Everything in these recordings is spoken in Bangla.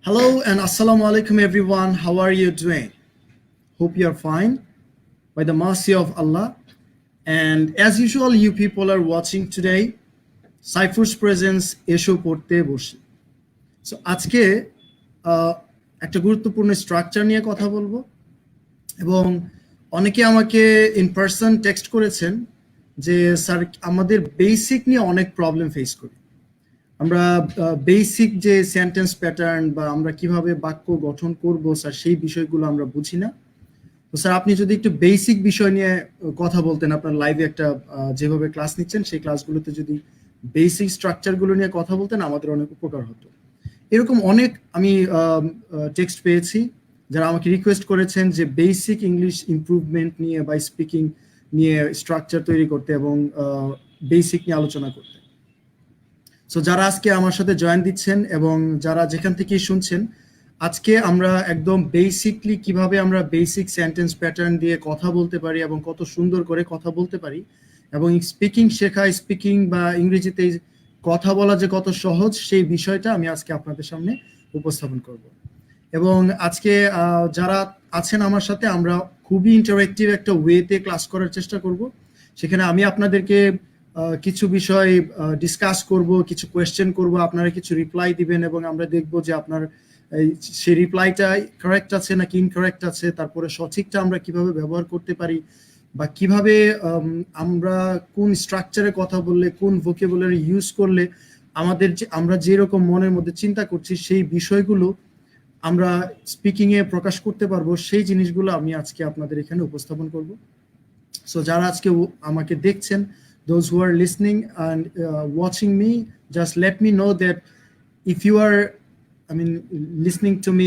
Hello and assalamu alaikum everyone. How are you doing? Hope you are fine by the mercy of Allah. And as usual, you people are watching today Cypher's Presence এসো পড়তে বসি। সো আজকে আহ, একটা গুরুত্বপূর্ণ স্ট্রাকচার নিয়ে কথা বলবো এবং অনেকে আমাকে ইন পার্সন টেক্সট করেছেন যে স্যার আমাদের বেসিক নিয়ে অনেক প্রবলেম ফেস করি। আমরা বেসিক যে সেন্টেন্স প্যাটার্ন বা আমরা কিভাবে বাক্য গঠন করব স্যার সেই বিষয়গুলো আমরা বুঝি না। তো স্যার আপনি যদি একটু বেসিক বিষয় নিয়ে কথা বলতেন, আপনার লাইভে একটা যেভাবে ক্লাস নিচ্ছেন সেই ক্লাসগুলোতে যদি বেসিক স্ট্রাকচারগুলো নিয়ে কথা বলতেন আমাদের অনেক উপকার হতো। এরকম অনেক আমি টেক্সট পেয়েছি যারা আমাকে রিকোয়েস্ট করেছেন যে বেসিক ইংলিশ ইমপ্রুভমেন্ট নিয়ে বা স্পিকিং নিয়ে স্ট্রাকচার তৈরি করতে এবং বেসিক নিয়ে আলোচনা করতে। সো যারা আজকে আমার সাথে জয়েন দিচ্ছেন এবং যারা যেখান থেকেই শুনছেন, আজকে আমরা একদম বেসিকলি কিভাবে আমরা বেসিক সেন্টেন্স প্যাটার্ন দিয়ে কথা বলতে পারি এবং কত সুন্দর করে কথা বলতে পারি এবং স্পিকিং শেখা, স্পিকিং বা ইংরেজিতে কথা বলা যে কত সহজ সেই বিষয়টা আমি আজকে আপনাদের সামনে উপস্থাপন করব। এবং আজকে যারা আছেন আমার সাথে আমরা খুবই ইন্টারেক্টিভ একটা ওয়েতে ক্লাস করার চেষ্টা করব। সেখানে আমি আপনাদেরকে কিছু বিষয় ডিসকাস করব, কিছু কোয়েশ্চেন করব, আপনারা কিছু রিপ্লাই দিবেন এবং আমরা দেখব যে আপনার সেই রিপ্লাইটা কারেক্ট আছে নাকি ইনকারেক্ট আছে, তারপরে সঠিকটা আমরা কিভাবে ব্যবহার করতে পারি বা কিভাবে আমরা কোন স্ট্রাকচারে কথা বললে কোন ভোকাবুলারি ইউজ করলে আমাদের যে আমরা যেরকম মনের মধ্যে চিন্তা করছি সেই বিষয়গুলো আমরা স্পিকিং এ প্রকাশ করতে পারবো, সেই জিনিসগুলো আমি আজকে আপনাদের এখানে উপস্থাপন করব। সো যারা আজকে আমাকে দেখছেন, those who are listening and watching me, just let me know that if you are listening to me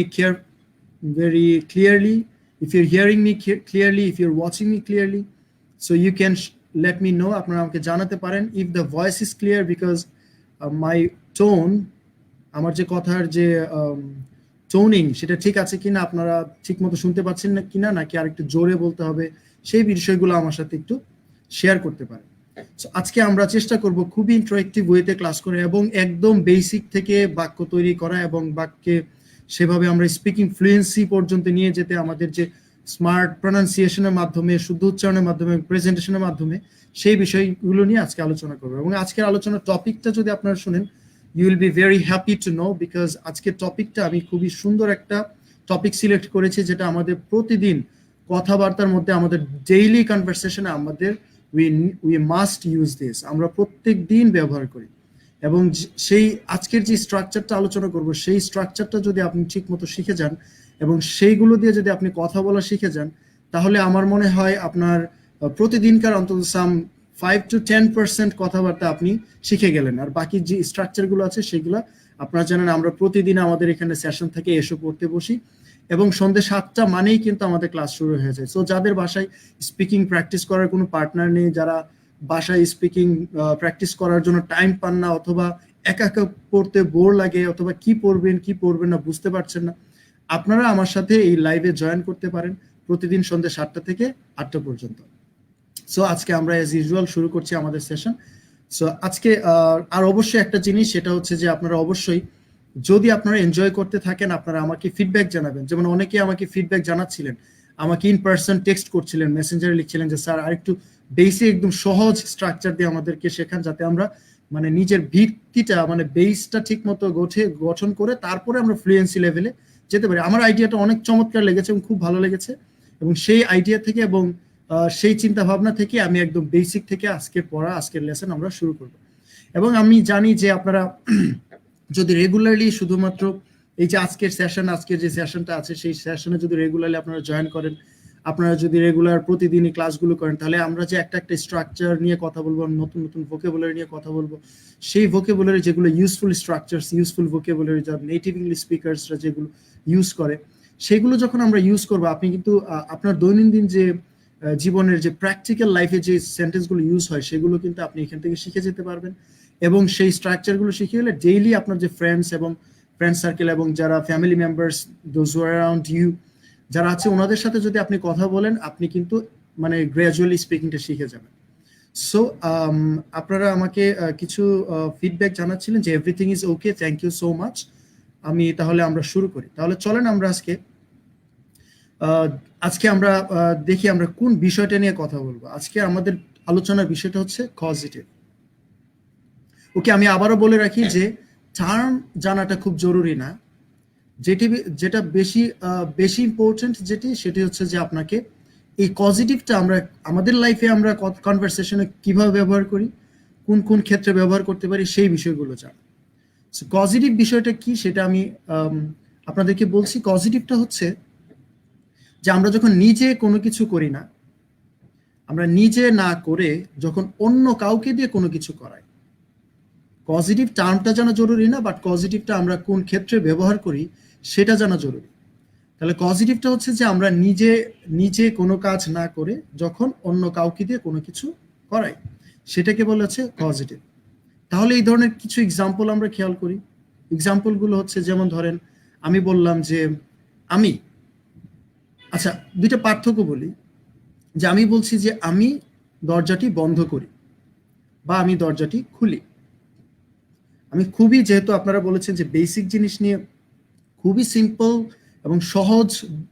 very clearly, if you're hearing me clearly, if you're watching me clearly, so you can let me know, আপনারা আমাকে জানাতে পারেন if the voice is clear, because my tone, আমার যে কথার যে টোনিং সেটা ঠিক আছে কিনা, আপনারা ঠিক মতো শুনতে পাচ্ছেন না কিনা, নাকি আর একটু জোরে বলতে হবে, সেই বিষয়গুলো আমার সাথে একটু শেয়ার করতে পারেন। আজকে আমরা চেষ্টা করব খুবই ইন্টারেক্টিভ ওয়েতে ক্লাস করে এবং একদম বেসিক থেকে বাক্য তৈরি করা এবং বাক্যে সেভাবে আমরা স্পিকিং ফ্লুয়েন্সি পর্যন্ত নিয়ে যেতে আমাদের যে স্মার্ট প্রনাউন্সিয়েশনের মাধ্যমে, শুদ্ধ উচ্চারণের মাধ্যমে, প্রেজেন্টেশনের মাধ্যমে সেই বিষয়গুলো নিয়ে আজকে আলোচনা করবো। এবং আজকের আলোচনার টপিকটা যদি আপনারা শুনেন, you will be very happy to know, because আজকের টপিকটা আমি খুবই সুন্দর একটা টপিক সিলেক্ট করেছি যেটা আমাদের প্রতিদিন কথাবার্তার মধ্যে, আমাদের ডেইলি কনভারসেশনে আমাদের we must use this, আমরা প্রত্যেক দিন ব্যবহার করি। এবং সেই আজকের যে স্ট্রাকচারটা আলোচনা করব সেই স্ট্রাকচারটা যদি আপনি ঠিক মতো শিখে যান এবং সেইগুলো দিয়ে যদি আপনি কথা বলা শিখে যান, তাহলে আমার মনে হয় আপনার প্রতিদিনকার অন্তত সাম 5 to 10% কথাবার্তা আপনি শিখে গেলেন। আর বাকি যে স্ট্রাকচারগুলো আছে সেগুলো আপনারা জানেন, আমরা প্রতিদিন আমাদের এখানে সেশন থেকে এসে পড়তে বসি এবং সন্ধ্যে 7টা মানেই কিন্তু আমাদের ক্লাস শুরু হয়ে যায়। সো যাদের বাসায় স্পিকিং প্র্যাকটিস করার কোনো পার্টনার নেই, যারা বাসায় স্পিকিং প্র্যাকটিস করার জন্য টাইম পান না, অথবা একা একা পড়তে বোর লাগে, অথবা কি পড়বেন কি পড়বেন না বুঝতে পারছেন না, আপনারা আমার সাথে এই লাইভে জয়েন করতে পারেন প্রতিদিন সন্ধ্যে 7টা থেকে 8টা পর্যন্ত। সো আজকে আমরা অ্যাজ ইউজুয়াল শুরু করছি আমাদের সেশন। সো আজকে আর অবশ্যই একটা জিনিস, সেটা হচ্ছে যে আপনারা অবশ্যই যদি আপনারা এনজয় করতে থাকেন আপনারা আমাকে ফিডব্যাক জানাবেন। যেমন অনেকে আমাকে ফিডব্যাক জানাচ্ছিলেন, আমাকে ইন পার্সন টেক্সট করছিলেন, মেসেঞ্জারে লিখছিলেন যে স্যার আরেকটু বেসিক একদম সহজ স্ট্রাকচার দিয়ে আমাদেরকে শেখান, যাতে আমরা মানে নিজের ভিত্তিটা মানে বেসটা ঠিক মতো গঠন করে তারপরে আমরা ফ্লুয়েন্সি লেভেলে যেতে পারি। আমার আইডিয়াটা অনেক চমৎকার লেগেছে এবং খুব ভালো লেগেছে, এবং সেই আইডিয়া থেকে এবং সেই চিন্তা ভাবনা থেকে আমি একদম বেসিক থেকে আজকের পড়া, আজকের লেসন আমরা শুরু করব। এবং আমি জানি যে আপনারা যদি রেগুলারলি শুধুমাত্র এই যে আজকের যে সেশনটা আছে সেই সেশনে যদি রেগুলারলি আপনারা জয়েন করেন, আপনারা যদি রেগুলার প্রতিদিনই ক্লাসগুলো করেন, তাহলে আমরা যে একটা স্ট্রাকচার নিয়ে কথা বলবো, নতুন নতুন ভোকাবুলারি নিয়ে কথা বলবো, সেই ভোকাবুলারি যেগুলো ইউজফুল স্ট্রাকচারস, ইউজফুল ভোকাবুলারি যা নেটিভ ইংলিশ স্পিকার্সরা যেগুলো ইউজ করে, সেগুলো যখন আমরা ইউজ করবো, আপনি কিন্তু আপনার দৈনন্দিন যে জীবনের যে প্র্যাকটিক্যাল লাইফে যে সেন্টেন্সগুলো ইউজ হয় সেগুলো কিন্তু আপনি এখান থেকে শিখে যেতে পারবেন। এবং সেই স্ট্রাকচারগুলো শিখে গেলে ডেইলি আপনার যে ফ্রেন্ডস এবং ফ্রেন্ড সার্কেল এবং যারা family members, those who are around you, যারা আছে ওনাদের সাথে যদি আপনি কথা বলেন, আপনি কিন্তু মানে গ্র্যাজুয়ালি স্পিকিংটা শিখে যাবেন। সো আপনারা আমাকে কিছু ফিডব্যাক জানাচ্ছিলেন যে everything is okay, thank you so much. তাহলে আমরা শুরু করি। তাহলে চলেন আমরা আহ, আজকে আমরা দেখি আমরা কোন বিষয়টা নিয়ে কথা বলবো। আজকে আমাদের আলোচনার বিষয়টা হচ্ছে পজিটিভ। ওকে, আমি আবারও বলে রাখি যে টার্ম জানাটা খুব জরুরি না। যেটা বেশি বেশি ইম্পর্টেন্ট সেটি হচ্ছে যে আপনাকে এই পজিটিভটা আমরা আমাদের লাইফে আমরা কনভারসেশনে কিভাবে ব্যবহার করি, কোন কোন ক্ষেত্রে ব্যবহার করতে পারি, সেই বিষয়গুলো জানা। পজিটিভ বিষয়টা কি সেটা আমি আপনাদেরকে বলছি। পজিটিভটা হচ্ছে যে আমরা যখন নিজে কোনো কিছু করি না, আমরা নিজে না করে যখন অন্য কাউকে দিয়ে কোনো কিছু করাই। পজিটিভ টার্মটা জানা জরুরি না, বাট পজিটিভটা আমরা কোন ক্ষেত্রে ব্যবহার করি সেটা জানা জরুরি। তাহলে পজিটিভটা হচ্ছে যে আমরা নিজে নিজে কোনো কাজ না করে যখন অন্য কাউকে দিয়ে কোনো কিছু করাই, সেটাকে বলা হচ্ছে পজিটিভ। তাহলে এই ধরনের কিছু এক্সাম্পল আমরা খেয়াল করি। এক্সাম্পলগুলো হচ্ছে যেমন ধরেন আমি বললাম যে আমি, আচ্ছা দুইটা পার্থক্য বলি, যে আমি বলছি যে আমি দরজাটি বন্ধ করি বা আমি দরজাটি খুলি। আমি খুবই, যেহেতু আপনারা বলেছেন যে বেসিক জিনিস নিয়ে খুবই সিম্পল এবং সহজ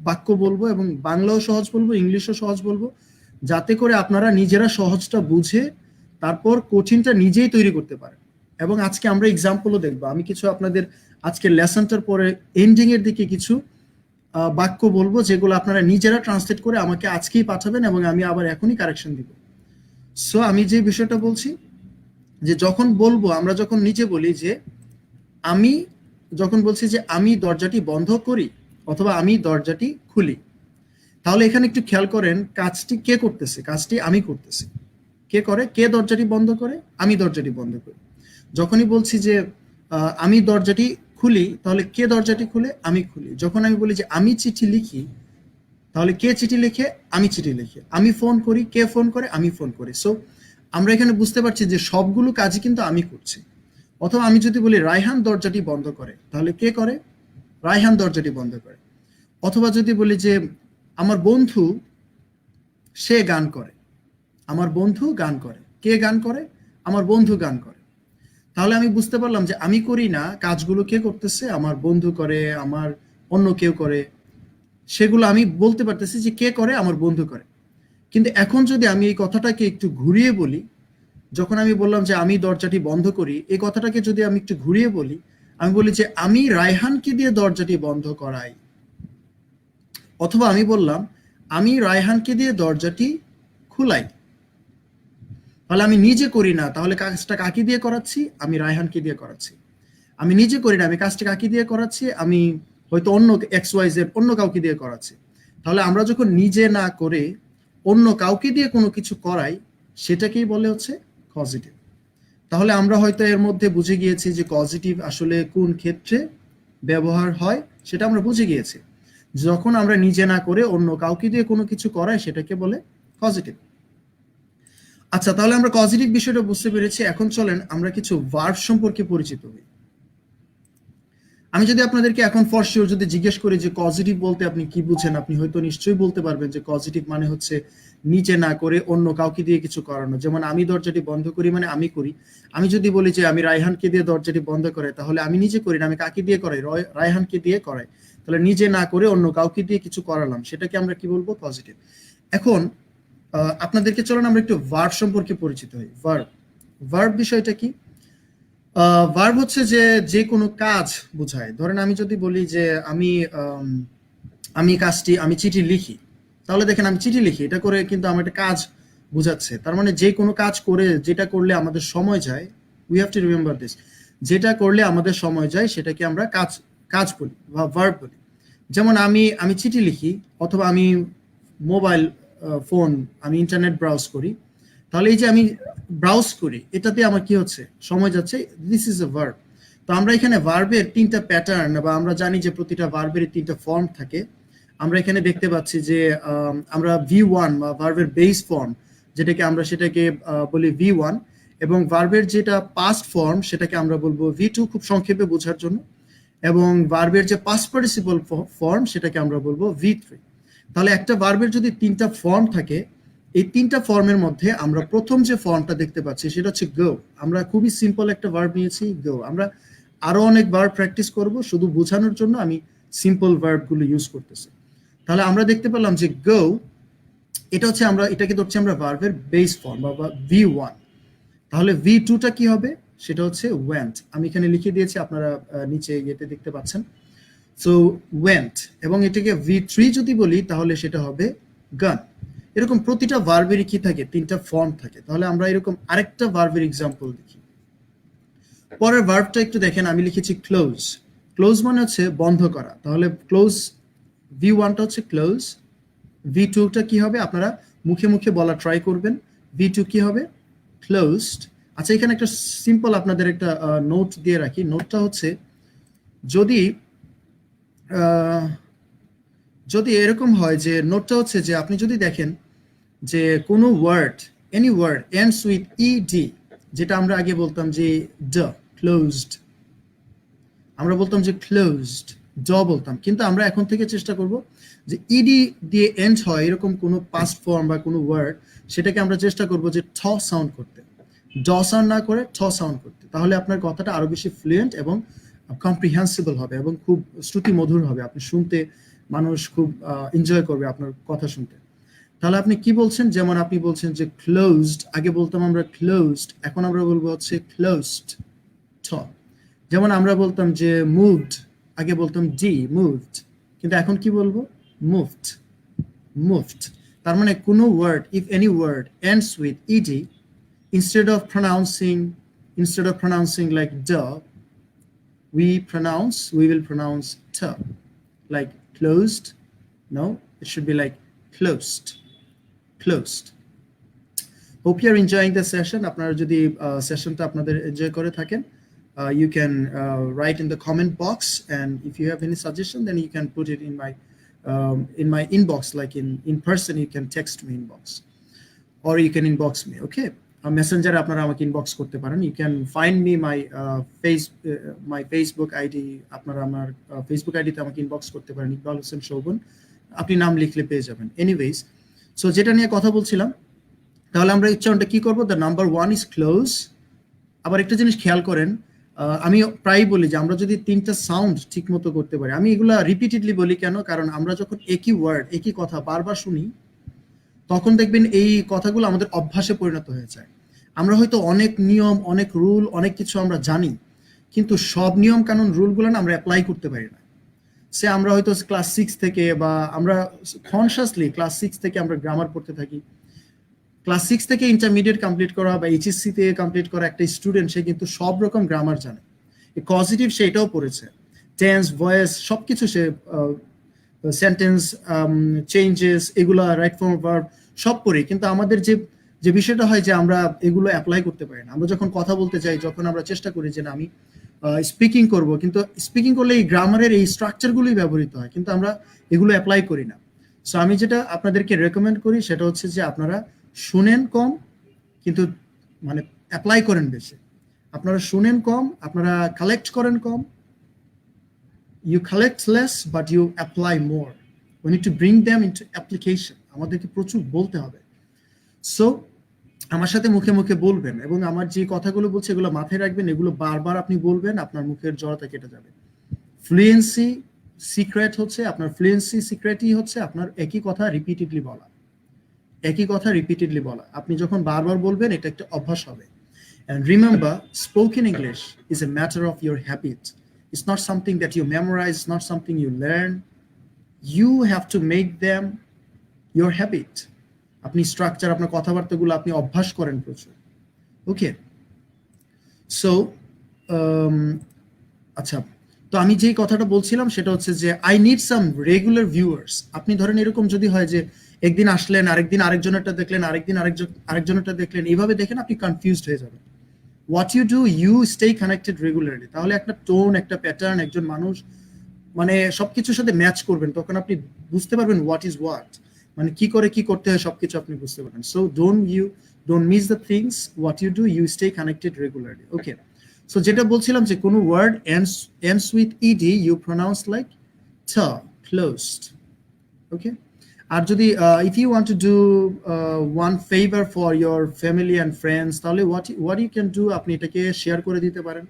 বাক্য বলবো, এবং বাংলাও সহজ বলবো, ইংলিশও সহজ বলবো, যাতে করে আপনারা নিজেরা সহজটা বুঝে তারপর কঠিনটা নিজেই তৈরি করতে পারেন। এবং আজকে আমরা এক্সাম্পলও দেখবো। আমি কিছু আপনাদের আজকের লেসনটার পরে এন্ডিং এর দিকে কিছু বাক্য বলবো, যেগুলো আপনারা নিজেরা ট্রান্সলেট করে আমাকে আজকেই পাঠাবেন এবং আমি আবার এখনই কারেকশন দিব। সো আমি যে বিষয়টা বলছি, যে যখন বলবো, আমরা যখন নিজে বলি যে আমি, যখন বলছি যে আমি দরজাটি বন্ধ করি অথবা আমি দরজাটি খুলি, তাহলে এখানে একটু খেয়াল করেন কাজটি কে করতেছে। কাজটি আমি করতেছি। কে করে? কে দরজাটি বন্ধ করে? আমি দরজাটি বন্ধ করি। যখনই বলছি যে আমি দরজাটি খুলি, তাহলে কে দরজাটি খুলে? আমি খুলি। যখন আমি বলি যে আমি চিঠি লিখি, তাহলে কে চিঠি লিখে? আমি চিঠি লিখি। আমি ফোন করি, কে ফোন করে? আমি ফোন করি। সো আমরা এখানে বুঝতে পারছি যে সবগুলো কাজই কিন্তু আমি করছি। অথবা আমি যদি বলি রায়হান দরজাটি বন্ধ করে, তাহলে কে করে? রায়হান দরজাটি বন্ধ করে। অথবা যদি বলি যে আমার বন্ধু সে গান করে, আমার বন্ধু গান করে। কে গান করে? আমার বন্ধু গান করে। তাহলে আমি বুঝতে পারলাম যে আমি করি না, কাজগুলো কে করতেছে? আমার বন্ধু করে, আমার অন্য কেউ করে। সেগুলো আমি বলতে পারতেছি যে কে করে? আমার বন্ধু করে। কিন্তু এখন যদি আমি এই কথাটাকে একটু ঘুরিয়ে বলি, যখন আমি বললাম যে আমি দরজাটি বন্ধ করি, এই কথাটাকে যদি আমি একটু ঘুরিয়ে বলি, আমি বলি যে আমি রায়হানকে দিয়ে দরজাটি বন্ধ করাই। অথবা আমি বললাম আমি রায়হানকে দিয়ে দরজাটি খুলাই। তাহলে আমি নিজে করি না, তাহলে কাজটা কাকে দিয়ে করাচ্ছি? আমি রায়হানকে দিয়ে করাচ্ছি। আমি নিজে করি না, আমি কাজটা কাকে দিয়ে করাচ্ছি? আমি হয়তো অন্য এক্স ওয়াই জেড অন্য কাউকে দিয়ে করাচ্ছি। তাহলে আমরা যখন নিজে না করে অন্য কাউকে দিয়ে কোনো কিছু করাই, সেটাকেই বলে হচ্ছে পজিটিভ। তাহলে আমরা হয়তো এর মধ্যে বুঝে গিয়েছি যে পজিটিভ আসলে কোন ক্ষেত্রে ব্যবহার হয়, সেটা আমরা বুঝে গিয়েছি। যখন আমরা নিজে না করে অন্য কাউকে দিয়ে কোনো কিছু করাই, সেটাকে বলে পজিটিভ। আচ্ছা, তাহলে আমরা পজিটিভ বিষয়টা বুঝতে পেরেছি। এখন চলেন আমরা কিছু ভার্ব সম্পর্কে পরিচিত হই। আমি যদি আপনাদেরকে এখন ফর শিওর যদি জিজ্ঞেস করি যে পজিটিভ বলতে আপনি কি বুঝেন, আপনি হয়তো নিশ্চয়ই বলতে পারবেন যে পজিটিভ মানে হচ্ছে নিজে না করে অন্য কাউকে দিয়ে কিছু করানো। যেমন আমি দরজাটি বন্ধ করি মানে আমি করি। আমি যদি বলি যে আমি রায়হানকে দিয়ে দরজাটি বন্ধ করে, তাহলে আমি নিজে করি না, আমি কাকে দিয়ে করাই? রায়হানকে দিয়ে করাই। তাহলে নিজে না করে অন্য কাউকে দিয়ে কিছু করালাম, সেটাকে আমরা কি বলবো? পজিটিভ। এখন আপনাদেরকে চলুন আমরা একটু ভার্ব সম্পর্কে পরিচিত হই। ভার্ব, ভার্ব বিষয়টা কি? ভার্ব হচ্ছে যে যে কোনো কাজ বোঝায়। ধরেন আমি যদি বলি যে আমি আমি কাজটি, আমি চিঠি লিখি, তাহলে দেখেন আমি চিঠি লিখি, এটা করে কিন্তু আমার একটা কাজ বোঝাচ্ছে। তার মানে যে কোনো কাজ করে, যেটা করলে আমাদের সময় যায়, we have to remember this, যেটা করলে আমাদের সময় যায় সেটাকে আমরা কাজ কাজ বলি বা ভার্ব বলি। যেমন আমি আমি চিঠি লিখি, অথবা আমি মোবাইল ফোন, আমি ইন্টারনেট ব্রাউজ করি। তাহলে এই যে আমি ব্রাউজ করি, এটাতে আমার কি হচ্ছে? সময় যাচ্ছে। This is A verb. তো আমরা এখানে ভার্বের তিনটা প্যাটার্ন, বা আমরা জানি যে প্রতিটা ভার্বের তিনটা ফর্ম থাকে। আমরা এখানে দেখতে পাচ্ছি যে আমরা V1 বা ভার্বের বেস ফর্ম যেটাকে আমরা সেটাকে বলি V1, এবং ভার্বের যেটা পাস্ট ফর্ম সেটাকে আমরা বলবো V2 খুব সংক্ষেপে বোঝার জন্য, এবং ভার্বের যে পাস্ট পার্টিসিপল ফর্ম সেটাকে আমরা বলবো V3। তাহলে একটা ভার্বের যদি তিনটা ফর্ম থাকে, এই তিনটা ফর্মের মধ্যে আমরা প্রথম যে ফর্মটা দেখতে পাচ্ছি সেটা হচ্ছে গো। আমরা খুবই সিম্পল একটা ভার্ব নিয়েছি, গো। আমরা আরো অনেক ভার্ব প্র্যাকটিস করব, শুধু বোঝানোর জন্য আমি সিম্পল ভার্বগুলো ইউজ করতেছি। তাহলে আমরা দেখতে পেলাম যে গো, এটা হচ্ছে আমরা এটাকে ধরছি আমরা ভার্বের বেস ফর্ম বা V1। তাহলে V2টা কি হবে, সেটা হচ্ছে ওয়েন্ট। আমি এখানে লিখে দিয়েছি, আপনারা নিচে ইয়েতে দেখতে পাচ্ছেন। সো ওয়েন্ট, এবং এটাকে V3 যদি বলি তাহলে সেটা হবে গান। এরকম প্রতিটা ভার্বেরই কি থাকে, তিনটা ফর্ম থাকে। তাহলে আমরা এরকম আরেকটা ভার্বের এক্সাম্পল দেখি। পরের ভার্বটা একটু দেখেন, আমি লিখেছি ক্লোজ। ক্লোজ মানে হচ্ছে বন্ধ করা। তাহলে ক্লোজ, V1টা হচ্ছে ক্লোজ, V2টা কি হবে, আপনারা মুখে মুখে বলা ট্রাই করবেন। V2 কি হবে, ক্লোজড। আচ্ছা, এখানে একটা সিম্পল আপনাদের একটা নোট দিয়ে রাখি। নোটটা হচ্ছে যদি যদি এরকম হয় যে নোটটা হচ্ছে যে আপনি যদি দেখেন যে কোনো word, any word ends with ED, যেটা আমরা আগে বলতাম যে ক্লোজড, আমরা বলতাম যে ক্লোজড, বলতাম, কিন্তু আমরা এখন থেকে চেষ্টা করব যে ইডি দিয়ে এন্ড হয় এরকম কোনো পাস্ট ফর্ম বা কোনো ওয়ার্ড, সেটাকে আমরা চেষ্টা করব যে ঠ সাউন্ড করতে, সাউন্ড না করে ঠ সাউন্ড করতে। তাহলে আপনার কথাটা আরো বেশি ফ্লুয়েন্ট এবং কম্প্রিহেন্সিবল হবে এবং খুব শ্রুতি মধুর হবে। আপনি শুনতে, মানুষ খুব এনজয় করবে আপনার কথা শুনতে। তাহলে আপনি কি বলছেন, যেমন আপনি বলছেন যে ক্লোজড, আগে বলতাম আমরা ক্লোজড, এখন আমরা বলবো হচ্ছে ক্লোজড ঠ। যেমন আমরা বলতাম যে মুভড, আগে বলতাম মুভড, কিন্তু এখন কি বলবো, মুভড, মুভড। তার মানে কোনো word, if any word ends with ED, instead of pronouncing like we will pronounce t, like closed. No, it should be like closed. Hope you are enjoying the session. আপনারা যদি সেশনটা আপনাদের এনজয় করে থাকেন, you can write in the comment box, and if you have any suggestion, then you can put it in my inbox, like in person you can text me inbox, or you can inbox me, okay? মেসেঞ্জারে আপনারা আমাকে ইনবক্স করতে পারেন। You can find me my Facebook ID, আপনারা আমার ফেসবুক আইডিতে আমাকে ইনবক্স করতে পারেন, ইকবাল হোসেন শোভন, আপনি নাম লিখলে পেয়ে যাবেন। এনিওয়েজ, সো যেটা নিয়ে কথা বলছিলাম, তাহলে আমরা উচ্চারণটা কি করবো, দ্য নাম্বার 1 ইজ ক্লোজ। আবার একটা জিনিস খেয়াল করেন, আমি প্রায় বলি যে আমরা যদি তিনটা সাউন্ড ঠিক মতো করতে পারি, আমি এগুলা রিপিটেডলি বলি কেন, কারণ আমরা যখন একই ওয়ার্ড, একই কথা বারবার শুনি, তখন দেখবেন এই কথাগুলো আমাদের অভ্যাসে পরিণত হয়ে যায়। আমরা হয়তো অনেক নিয়ম, অনেক রুল, অনেক কিছু আমরা জানি, কিন্তু সব নিয়ম কানুন রুলগুলো না আমরা অ্যাপ্লাই করতে পারি না। সে আমরা হয়তো ক্লাস 6 থেকে, বা আমরা কনসিয়াসলি ক্লাস 6 থেকে আমরা গ্রামার পড়তে থাকি। ক্লাস 6 থেকে ইন্টারমিডিয়েট কমপ্লিট করা বা এইচএসসি তে কমপ্লিট করা একটা স্টুডেন্ট, সে কিন্তু সব রকম গ্রামার জানে, পজিটিভ সেটাও পড়েছে, টেন্স, ভয়েস, সবকিছু সে, সেন্টেন্স চেঞ্জেস, এগুলা রাইট ফর্ম ভার্ব সব পড়ি, কিন্তু আমাদের যে বিষয়টা হয় যে আমরা এগুলো অ্যাপ্লাই করতে পারি না। আমরা যখন কথা বলতে যাই, যখন আমরা চেষ্টা করি যে না আমি স্পিকিং করব, কিন্তু স্পিকিং করলে এই গ্রামারের এই স্ট্রাকচারগুলোই ব্যবহৃত হয়, কিন্তু আমরা এগুলো অ্যাপ্লাই করি না। সো আমি যেটা আপনাদেরকে রেকমেন্ড করি সেটা হচ্ছে যে আপনারা শুনেন কম, কিন্তু মানে অ্যাপ্লাই করেন বেশি। আপনারা শুনেন কম, আপনারা কালেক্ট করেন কম, you collect less but you apply more. We need to bring them into application. আমাদেরকে প্রচুর বলতে হবে। সো আমার সাথে মুখে মুখে বলবেন, এবং আমার যে কথাগুলো বলছি এগুলো মাথায় রাখবেন, এগুলো বারবার আপনি বলবেন, আপনার মুখের জড়তা কেটে যাবে। ফ্লুয়েন্সি সিক্রেট হচ্ছে, আপনার ফ্লুয়েন্সি সিক্রেটই হচ্ছে আপনার একই কথা রিপিটেডলি বলা, একই কথা রিপিটেডলি বলা। আপনি যখন বারবার বলবেন, এটা একটা অভ্যাস হবে। And remember, spoken English is a matter of your habit. It's not something that you memorize, it's not something you learn. You have to make them your habit. আপনি স্ট্রাকচার, আপনার কথাবার্তাগুলো আপনি অভ্যাস করেন প্রচুর, ওকে? সো আচ্ছা, তো আমি যেই কথাটা বলছিলাম সেটা হচ্ছে যে I need some regular viewers. আপনি ধরেন এরকম যদি হয় যে একদিন আসলেন, আরেকদিন আরেকজনেরটা দেখলেন, আরেকদিন আরেকজনেরটা দেখলেন, এইভাবে দেখেন আপনি কনফিউজড হয়ে যাবেন। What you do, you stay connected regularly. তাহলে একটা টোন, একটা প্যাটার্ন, একজন মানুষ মানে সবকিছুর সাথে ম্যাচ করবেন, তখন আপনি বুঝতে পারবেন হোয়াট ইজ হোয়াট, মানে কি করে কি করতে হয় সবকিছু আপনি বুঝতে পারবেন। So don't miss the things, what you do, you stay connected regularly, okay? So যেটা বলছিলাম যে কোনো word ends with ed, you pronounce like t, closed, okay? আর যদি if you want to do one favor for your family and friends, তাহলে what you can do, আপনি এটাকে শেয়ার করে দিতে পারেন।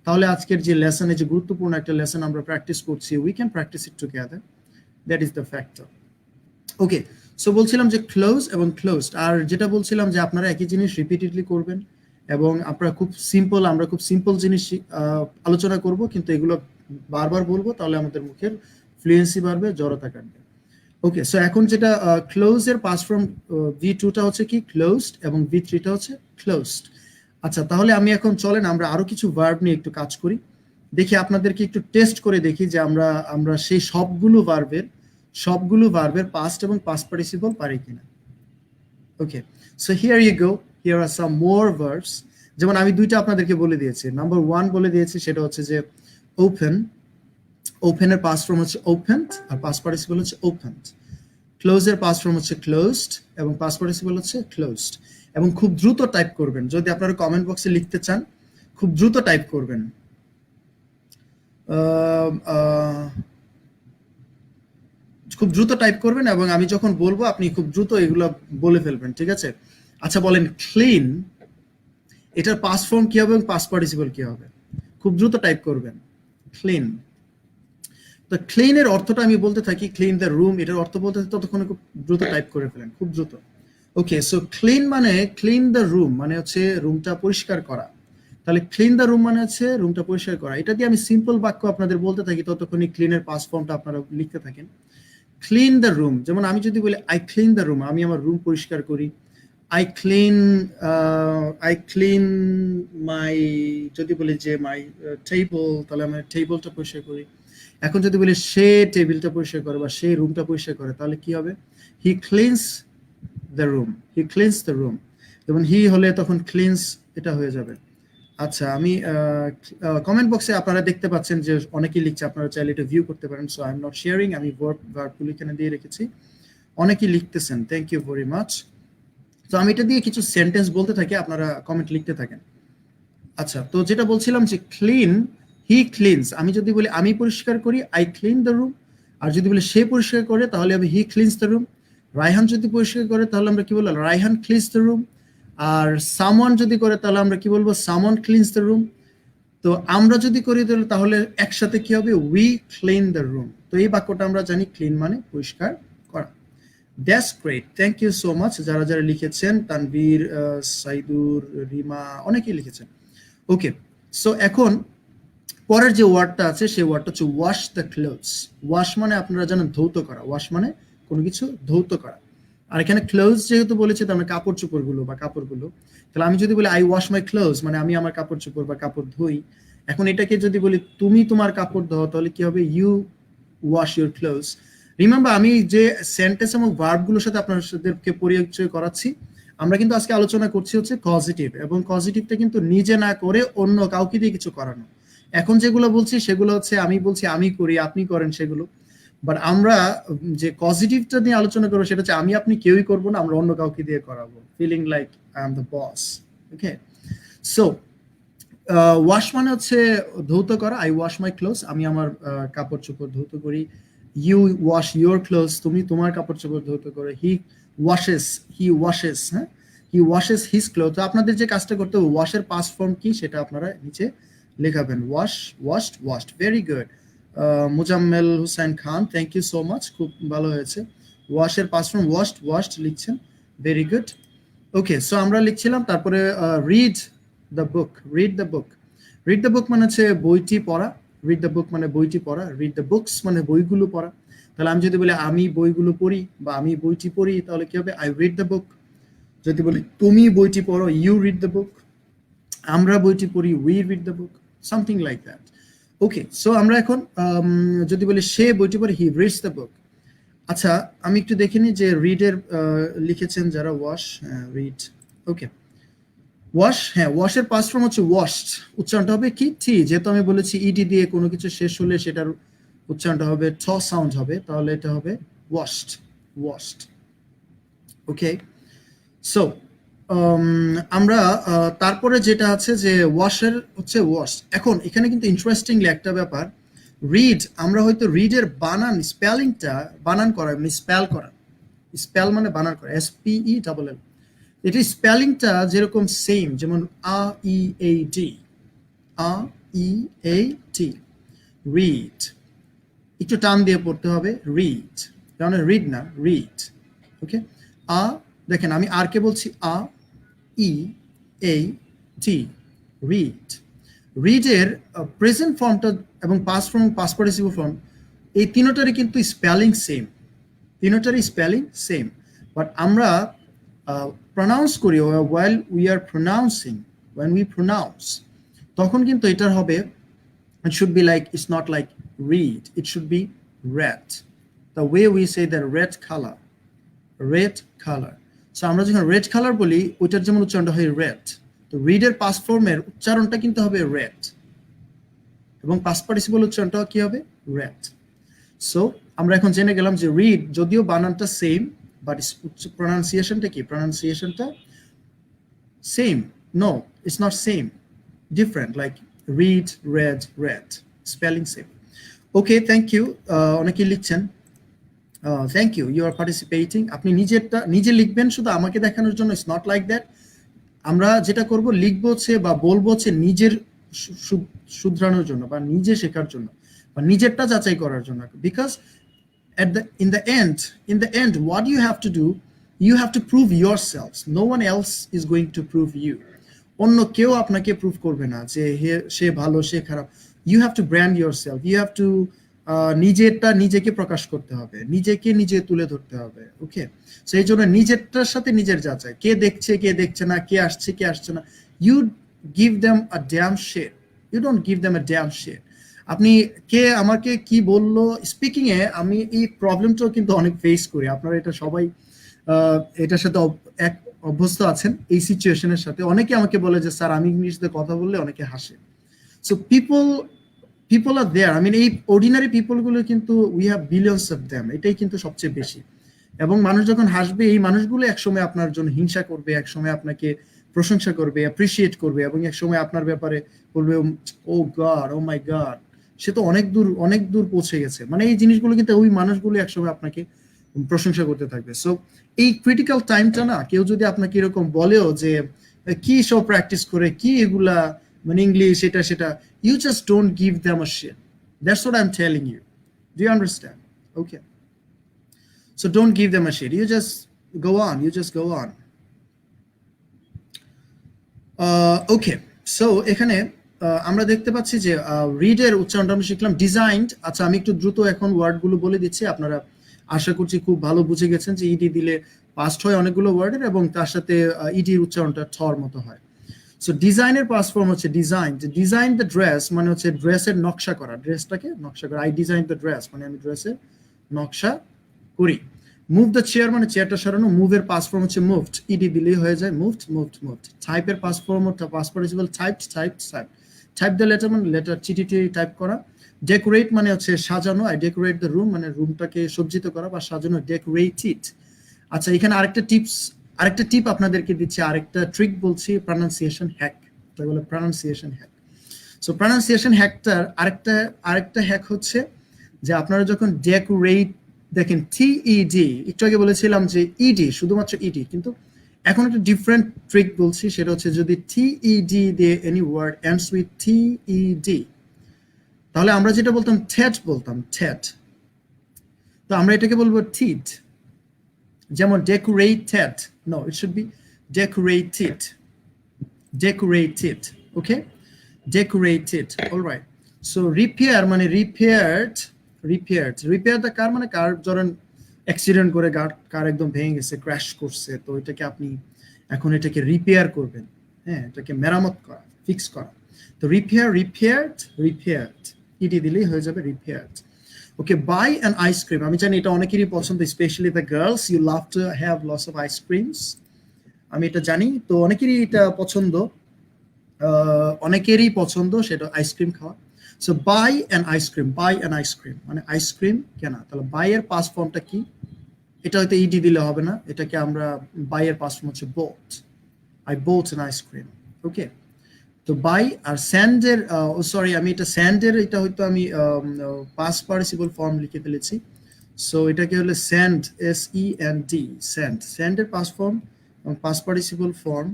তাহলে আজকের যে লেসনে, যে গুরুত্বপূর্ণ একটা লেসন আমরা প্র্যাকটিস করছি, we can practise it together. That is the factor. Okay, so বলছিলাম যে ক্লোজ এবং ক্লোজড, আর যেটা বলছিলাম যে আপনারা একই জিনিস রিপিটেডলি করবেন এবং আপনারা আমরা খুব সিম্পল জিনিস আলোচনা করব, কিন্তু এগুলো বারবার বলবো, তাহলে আমাদের মুখের ফ্লুয়েন্সি বাড়বে, জড়তা কাটবে। ওকে, সো এখন যেটা ক্লোজ এর পাস ফর্ম V2টা হচ্ছে কি ক্লোজড এবং V3টা হচ্ছে ক্লোজড। আচ্ছা, তাহলে আমি এখন চলেন আমরা আরো কিছু ভার্ব নিয়ে একটু কাজ করি, দেখি আপনাদেরকে একটু টেস্ট করে দেখি যে আমরা সেই সবগুলো ভার্বের পাস্ট এবং পাস্ট পার্টিসিপল পারি কিনা। Okay, so here you go, here are some more verbs. যেমন আমি দুইটা আপনাদেরকে বলে দিয়েছি। নাম্বার 1 বলে দিয়েছি, সেটা হচ্ছে যে ওপেন। ওপেনের পাস্ট ফর্ম হচ্ছে ওপেনড আর পাস্ট পার্টিসিপল হচ্ছে ওপেনড। ক্লোজের পাস্ট ফর্ম হচ্ছে ক্লোজড এবং পাস্ট পার্টিসিপল হচ্ছে ক্লোজড। এবং খুব দ্রুত টাইপ করবেন, যদি আপনারা কমেন্ট বক্সে লিখতে চান খুব দ্রুত টাইপ করবেন। খুব দ্রুত টাইপ করবেন এবং আমি যখন বলবো আপনি খুব দ্রুত এগুলো বলে ফেলবেন, ঠিক আছে? আচ্ছা, বলেন ক্লিন, এটার পাস্ট ফর্ম কি হবে এবং পাস্ট পার্টিসিপল কি হবে? খুব দ্রুত টাইপ করবেন, ক্লিন। তো ক্লিন এর অর্থটা আমি বলতে থাকি, ক্লিন দ্য রুম, এটার অর্থ বলতে থাকি, ততক্ষণে খুব দ্রুত টাইপ করে ফেলেন, খুব দ্রুত। ওকে, সো ক্লিন মানে ক্লিন দ্য রুম মানে হচ্ছে রুমটা পরিষ্কার করা। তাহলে ক্লিন দ্য রুম মানে হচ্ছে রুমটা পরিষ্কার করা। এটা দিয়ে আমি সিম্পল বাক্য আপনাদের বলতে থাকি, ততক্ষণই ক্লিনের পাস্ট ফর্মটা আপনারা লিখতে থাকেন। ক্লিন দ্য রুম, যেমন আমি যদি বলি আই ক্লিন দ্য রুম, আমি আমার রুম পরিষ্কার করি। আই ক্লিন মাই, যদি বলি যে মাই টেবল, তাহলে আমি টেবলটা পরিষ্কার করি। এখন যদি বলি সে টেবিলটা পরিষ্কার করে বা সে রুমটা পরিষ্কার করে, তাহলে কি হবে? He cleans the room, he cleans the room. যেমন হি হলে তখন ক্লিনস এটা হয়ে যাবে। আচ্ছা, আমি কমেন্ট বক্সে আপনারা দেখতে পাচ্ছেন যে অনেকেই লিখছে, আপনারা চাইলে এটা ভিউ করতে পারেন। So I am not sharing, আমি ভার্বগুলো এখানে দিয়ে রেখেছি। অনেকেই লিখতেছেন, থ্যাংক ইউ ভেরি মাচ। তো আমি এটা দিয়ে কিছু সেন্টেন্স বলতে থাকি, আপনারা কমেন্ট লিখতে থাকেন। আচ্ছা, তো যেটা বলছিলাম যে ক্লিন, হি ক্লিনস, আমি যদি বলি আমি পরিষ্কার করি, আই ক্লিন দ্য রুম। আর যদি বলি সে পরিষ্কার করে, তাহলে আমি he cleans the room. Raihan যদি পরিষ্কার করে, তাহলে আমরা কি বলবো? Raihan cleans the room. আর সামওয়ান যদি করে, তাহলে আমরা কি বলবো? Someone cleans the room. তো আমরা যদি করি তাহলে একসাথে কি হবে? We clean the room. তো এই বাক্যটা আমরা জানি, ক্লিন মানে পরিষ্কার করা। That's great, thank you so much যারা যারা লিখেছেন, তানভীর, সাইদুর, রিমা, অনেকেই লিখেছেন। ওকে, সো এখন পরের যে ওয়ার্ডটা আছে সেই ওয়ার্ডটা হচ্ছে ওয়াশ দ্য ক্লোথস। ওয়াশ মানে আপনারা জানেন ধৌত করা, ওয়াশ মানে কোনো কিছু ধৌত করা। আর এখানে ক্লোথস যেহেতু বলেছে, তার মানে কাপড় চোপড়গুলো বা কাপড়গুলো। তাহলে আমি যদি বলি আই ওয়াশ মাই ক্লোথস, মানে আমি আমার কাপড় চোপড় বা কাপড় ধুই। এখন এটাকে যদি বলি তুমি তোমার কাপড় ধোও, তাহলে কি হবে? You wash your clothes. Remember, আমি যে সেন্টেন্স এবং ভার্বগুলোর সাথে আপনাদেরকে পরিচয় করাচ্ছি, আমরা কিন্তু আজকে আলোচনা করছি হচ্ছে পজিটিভ, এবং পজিটিভটা কিন্তু নিজে না করে অন্য কাউকে দিয়ে কিছু করানো। এখন যেগুলো বলছি সেগুলো হচ্ছে আমি বলছি আমি করি, আপনি করেন সেগুলো। বাট আমরা যে পজিটিভটা নিয়ে আলোচনা করবো সেটা হচ্ছে আমি আপনি কেউই করবো না, আমরা অন্য কাউকে দিয়ে করাবো, feeling like I am the boss. Okay, so wash মানে হচ্ছে ধৌত করা। আই ওয়াশ মাই ক্লোথস, আমি আমার কাপড় চোপড় ধৌত করি। ইউ ওয়াশ ইউর ক্লোথস, তুমি তোমার কাপড় চোপড় ধৌত করো। হি ওয়াশেস, হ্যাঁ, হি ওয়াশেস হিজ ক্লোথ। আপনাদের যে কাজটা করতে হবে, ওয়াশের পাস্ট ফর্ম কি সেটা আপনারা নিচে লেখাবেন। Wash, washed, washed. Very good. Muzammel Hussain Khan, thank you so much, খুব ভালো হয়েছে। ওয়াশের পাস্ট ফর্ম ওয়াশড, ওয়াশড লিখছেন, ভেরি গুড। ওকে, সো আমরা লিখছিলাম, তারপরে read the book. Read the book, read the book মানে হচ্ছে বইটি পড়া। রিড দ্য বুক মানে বইটি পড়া। রিড দ্য বুকস মানে বইগুলো পড়া। তাহলে আমি যদি বলি আমি বইগুলো পড়ি বা আমি বইটি পড়ি, তাহলে কি হবে? আই রিড দ্য বুক। যদি বলি তুমি বইটি পড়ো, ইউ রিড দ্য বুক। আমরা বইটি পড়ি, we read the book, something like that. Okay, so আমরা এখন যদি বলি সে বইটি পড়ে, হি রিডস দ্য বুক। আচ্ছা, আমি একটু দেখে নিই যে রিডের লিখেছেন যারা, ওয়াশ, রিড। ওকে, ওয়াশ, হ্যাঁ, ওয়াশের পাস্ট ফর্ম হচ্ছে ওয়াশড। উচ্চারণটা হবে কি? টি, যেহেতু আমি বলেছি ইডি দিয়ে কোনো কিছু শেষ হলে সেটার উচ্চারণটা হবে ঠ সাউন্ড হবে, তাহলে এটা হবে ওয়াশড, ওয়াশড। ওকে, সো আমরা তারপরে যেটা আছে যে ওয়াশের হচ্ছে ওয়াশ। এখন এখানে কিন্তু ইন্টারেস্টিংলি একটা ব্যাপার, রিড, আমরা হয়তো রিডের বানান স্পেলিংটা বানান করা মানে স্পেল করা, স্পেল মানে বানান করা, SPELL। এটি স্পেলিংটা যেরকম সেম, যেমন R E A D, R REAT, read, একটু টান দিয়ে পড়তে হবে, রিড, কারণ রিড না, রিড। ওকে, দেখেন আমি আর কে বলছি EAT, রিড। রিডের প্রেজেন্ট ফর্মটা এবং past form, past participle form, এই তিনটারই কিন্তু স্পেলিং সেম, তিনটারই স্পেলিং সেম, বাট আমরা প্রনাউন্স করি, while we are pronouncing, when we pronounce, তখন কিন্তু এটার হবে, it should be like, it's not like read, it should be red, the way we say the red color, red color. So আমরা যখন রেড কালার বলি ওইটার যেমন উচ্চারণটা হয় রেড, তো রিডের পাস্ট ফর্মের উচ্চারণটা কিন্তু হবে রেড, এবং পাস্ট পার্টিসিপল উচ্চারণটা কি হবে, রেড। সো আমরা এখন জেনে গেলাম যে রিড যদিও বানানটা সেম, বাট প্রনাউন্সিয়েশনটা কি, প্রনাউন্সিয়েশনটা same, no it's not same, different, like read, read, read, spelling same. Okay, thank you, অনেকেই লিখছেন, thank you, you are participating. আপনি নিজেরটা নিজে লিখবেন শুধু আমাকে দেখানোর জন্য, ইটস নট লাইক দ্যাট। আমরা যেটা করব, লিখবো হচ্ছে বা বলবো হচ্ছে নিজের শুধরানোর জন্য, বা নিজে শেখার জন্য, বা নিজেরটা যাচাই করার জন্য, because in the end what you have to do, you have to prove yourselves, no one else is going to prove you, অন্য কেউ আপনাকে প্রুভ করবে না যে সে ভালো সে খারাপ, you have to brand yourself, you have to নিজেরটা নিজেকে প্রকাশ করতে হবে, নিজেকে নিজে তুলে ধরতে হবে। ওকে, সেই জন্য নিজেরটার সাথে নিজের যাচাই, কে দেখছে কে দেখছে না, কে আসছে কে আসছে না, you give them a damn shit, you don't give them a damn shit। আপনি কে আমাকে কি বললো স্পিকিং এ, আমি এই প্রবলেমটাও কিন্তু অনেক ফেস করি, আপনারা এটা সবাই এটার সাথে এক অভ্যস্ত আছেন, এই সিচুয়েশনের সাথে। অনেকে আমাকে বলে যে স্যার আমি ইংলিশে কথা বললে অনেকে হাসে। সো পিপল আর দেয়ার, এই অর্ডিনারি পিপল গুলো কিন্তু we have billions of them, এটাই কিন্তু সবচেয়ে বেশি। এবং মানুষ যখন হাসবে, এই মানুষগুলো একসময় আপনার জন্য হিংসা করবে, একসময় আপনাকে প্রশংসা করবে, অ্যাপ্রিসিয়েট করবে, এবং একসময় আপনার ব্যাপারে বলবে ও গড, ও মাই গড, সে তো অনেক দূর পৌঁছে গেছে। এই জিনিসগুলো কিন্তু ওই মানুষগুলো একসময় আপনাকে প্রশংসা করতে থাকবে। সো এই ক্রিটিক্যাল টাইমটা না, কেউ যদি আপনাকে এরকম বলেও যে কি সব প্র্যাকটিস করে কি এগুলা, ইংলিশ এটা সেটা, you just don't give them a shit. That's what I'm telling you. Do you understand? Okay. So don't give them a shit. You just go on. Okay. So এখানে আমরা দেখতে পাচ্ছি যে রিডের উচ্চারণটা আমরা শিখলাম। ডিজাইনড, আচ্ছা আমি একটু দ্রুত এখন ওয়ার্ডগুলো বলে দিচ্ছি, আপনারা আশা করছি খুব ভালো বুঝে গেছেন যে ইডি দিলে পাস্ট হয় অনেকগুলো ওয়ার্ডের, এবং তার সাথে ইডির উচ্চারণটা ঠর মতো হয়। সো ডিজাইনের পাস্ট ফর্ম হচ্ছে ডিজাইন। ডিজাইন দ্য ড্রেস মানে হচ্ছে ড্রেসের নকশা করা, ড্রেসটাকে নকশা করা। আই ডিজাইন দ্য ড্রেস মানে আমি ড্রেসের নকশা করি। মুভ দ্য চেয়ার মানে চেয়ারটা সরানো। মুভের পাস্ট ফর্ম হচ্ছে মুভড, ইডি দিলেই হয়ে যায় মুভড। টাইপের পাস্ট ফর্ম হচ্ছে past participle typed. Type the letter মানে লেটার, চিঠি টাইপ করা। ডেকোরেট মানে হচ্ছে সাজানো। আই ডেকোরেট দ্য রুম মানে রুমটাকে সজ্জিত করা বা সাজানো, ডেকোরেটেড। আচ্ছা এখানে আরেকটা টিপ আপনাদেরকে দিচ্ছি, আরেকটা ট্রিক বলছি, প্রনাউন্সিয়েশন হ্যাক, বলে প্রনাউন্সিয়েশন হ্যাক। সো প্রনাউন্সিয়েশন হ্যাকটার আরেকটা হ্যাক হচ্ছে যে আপনারা যখন ডেকোরেট দেখেন, TED, একটু আগে বলেছিলাম যে ইডি, শুধুমাত্র ইডি, কিন্তু এখন একটা ডিফারেন্ট ট্রিক বলছি, সেটা হচ্ছে যদি TED দিয়ে any word ends with TED, তাহলে আমরা যেটা বলতাম ঠেট, তো আমরা এটাকে বলবো টিড। যেমন decorated, no it should be decorated, okay, decorated, alright. So repair মানে রিপেয়ার্ড দা কার মানে কার ধরেন অ্যাক্সিডেন্ট করে কার একদম ভেঙে গেছে, ক্র্যাশ করছে, তো এটাকে আপনি এখন এটাকে রিপেয়ার করবেন, হ্যাঁ, এটাকে মেরামত করা, ফিক্স করা। তো রিপেয়ার্ড ইডি দিলেই হয়ে যাবে repaired. Okay, buy an ice cream, আমি জানি এটা অনেকেরই পছন্দ, specially the girls, you love to have lots of ice creams, আমি এটা জানি। তো অনেকেরই এটা পছন্দ, সেটা আইসক্রিম খাওয়া। সো বাই অ্যান আইসক্রিম মানে আইসক্রিম কেনা। তাহলে বাই এর পাস্ট ফর্মটা কি? এটা হয়তো ইডি দিলে হবে না, এটাকে আমরা বাই এর পাস্ট ফর্ম হচ্ছে bought, I bought an ice cream. Okay, তো বাই আর স্যান্ডের, সরি আমি এটা স্যান্ডের, এটা হয়তো আমি পাস্ট পার্টিসিপল ফর্ম লিখে ফেলেছি। সো এটাকে হলো স্যান্ড, SEND, স্যান্ডের পাস্ট ফর্ম এবং past participle form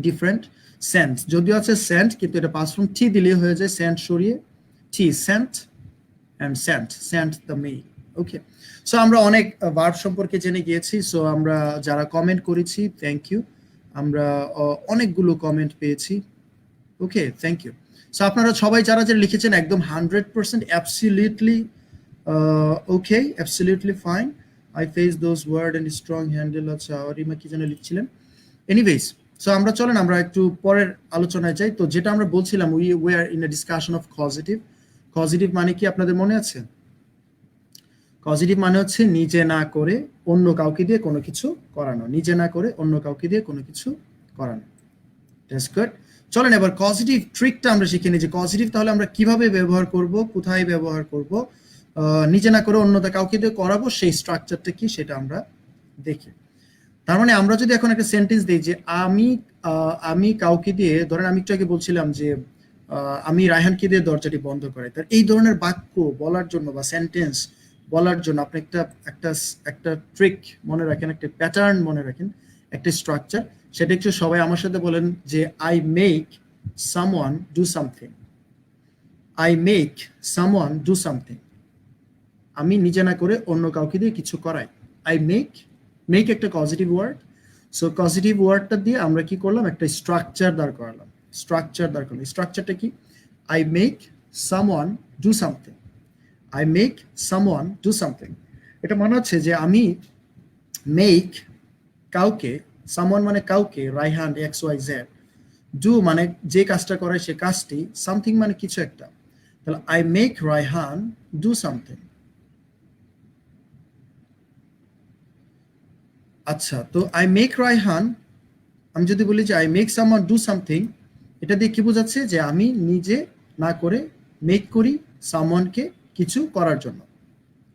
different. Sent, যদিও আছে সেন্ট কিন্তু এটা পাস ফর্ম টি দিলেই হয়ে যায়, সেন্ট সরিয়ে টি, sent and sent, sent the mail. Okay, so আমরা অনেক ভার্ব সম্পর্কে জেনে গিয়েছি। সো আমরা যারা কমেন্ট করেছি থ্যাংক ইউ, আমরা অনেকগুলো কমেন্ট পেয়েছি। ওকে, থ্যাংক ইউ। সো আপনারা সবাই যারা যারা লিখেছেন একদম 100% absolutely okay, absolutely fine. I face those word and strong handle. আচ্ছা, অরিমা কি যেন লিখছিলেন। এনিওয়েজ, সো আমরা চলেন আমরা একটু পরের আলোচনায় যাই। তো যেটা আমরা বলছিলাম, we are in a discussion of causative. Causative মানে কি আপনাদের মনে আছে? পজিটিভ মানে হচ্ছে নিজে না করে অন্য কাউকে দিয়ে কোনো কিছু করানো, নিজে না করে অন্য কাউকে দিয়ে কোনো কিছু করানো। That's good. চলেন এবার পজিটিভ ট্রিকটা আমরা শিখে নিই যে পজিটিভ তাহলে আমরা কিভাবে ব্যবহার করব, কোথায় ব্যবহার করব, নিজে না করে অন্যটা কাউকে দিয়ে করাবো, সেই স্ট্রাকচারটা কি সেটা আমরা দেখি। তার মানে আমরা যদি এখন একটা সেন্টেন্স দিই যে আমি কাউকে দিয়ে, ধরেন আমি একটু আগে বলছিলাম যে আমি রায়হানকে দিয়ে দরজাটি বন্ধ করাই, তার এই ধরনের বাক্য বলার জন্য বা সেন্টেন্স বলার জন্য আপনি একটা একটা একটা ট্রিক মনে রাখেন, একটা প্যাটার্ন মনে রাখেন, একটা স্ট্রাকচার। সেটা একটু সবাই আমার সাথে বলেন যে I make someone do something. I make someone do something. আমি নিজে না করে অন্য কাউকে দিয়ে কিছু করাই। আই মেক, মেক একটা পজিটিভ ওয়ার্ড। সো পজিটিভ ওয়ার্ডটা দিয়ে আমরা কি করলাম, একটা স্ট্রাকচার দাঁড় করালাম। স্ট্রাকচার দাঁড় করলাম, স্ট্রাকচারটা কি? I make someone do something. I make someone do something. এটা মনে হচ্ছে যে আমি মেক কাউকে, সামওয়ান মানে কাউকে, Raihan X Y Z, do মানে যে কাজটা করে সে কাজটি, সামথিং মানে কিছু একটা। তাহলে I make Raihan do something. আচ্ছা, তো আই মেক রায়হান, আমি যদি বলি যে I make someone do something, এটা দিয়ে কি বোঝাচ্ছে যে আমি নিজে না করে মেক করি সামওয়ানকে কিছু করার জন্য।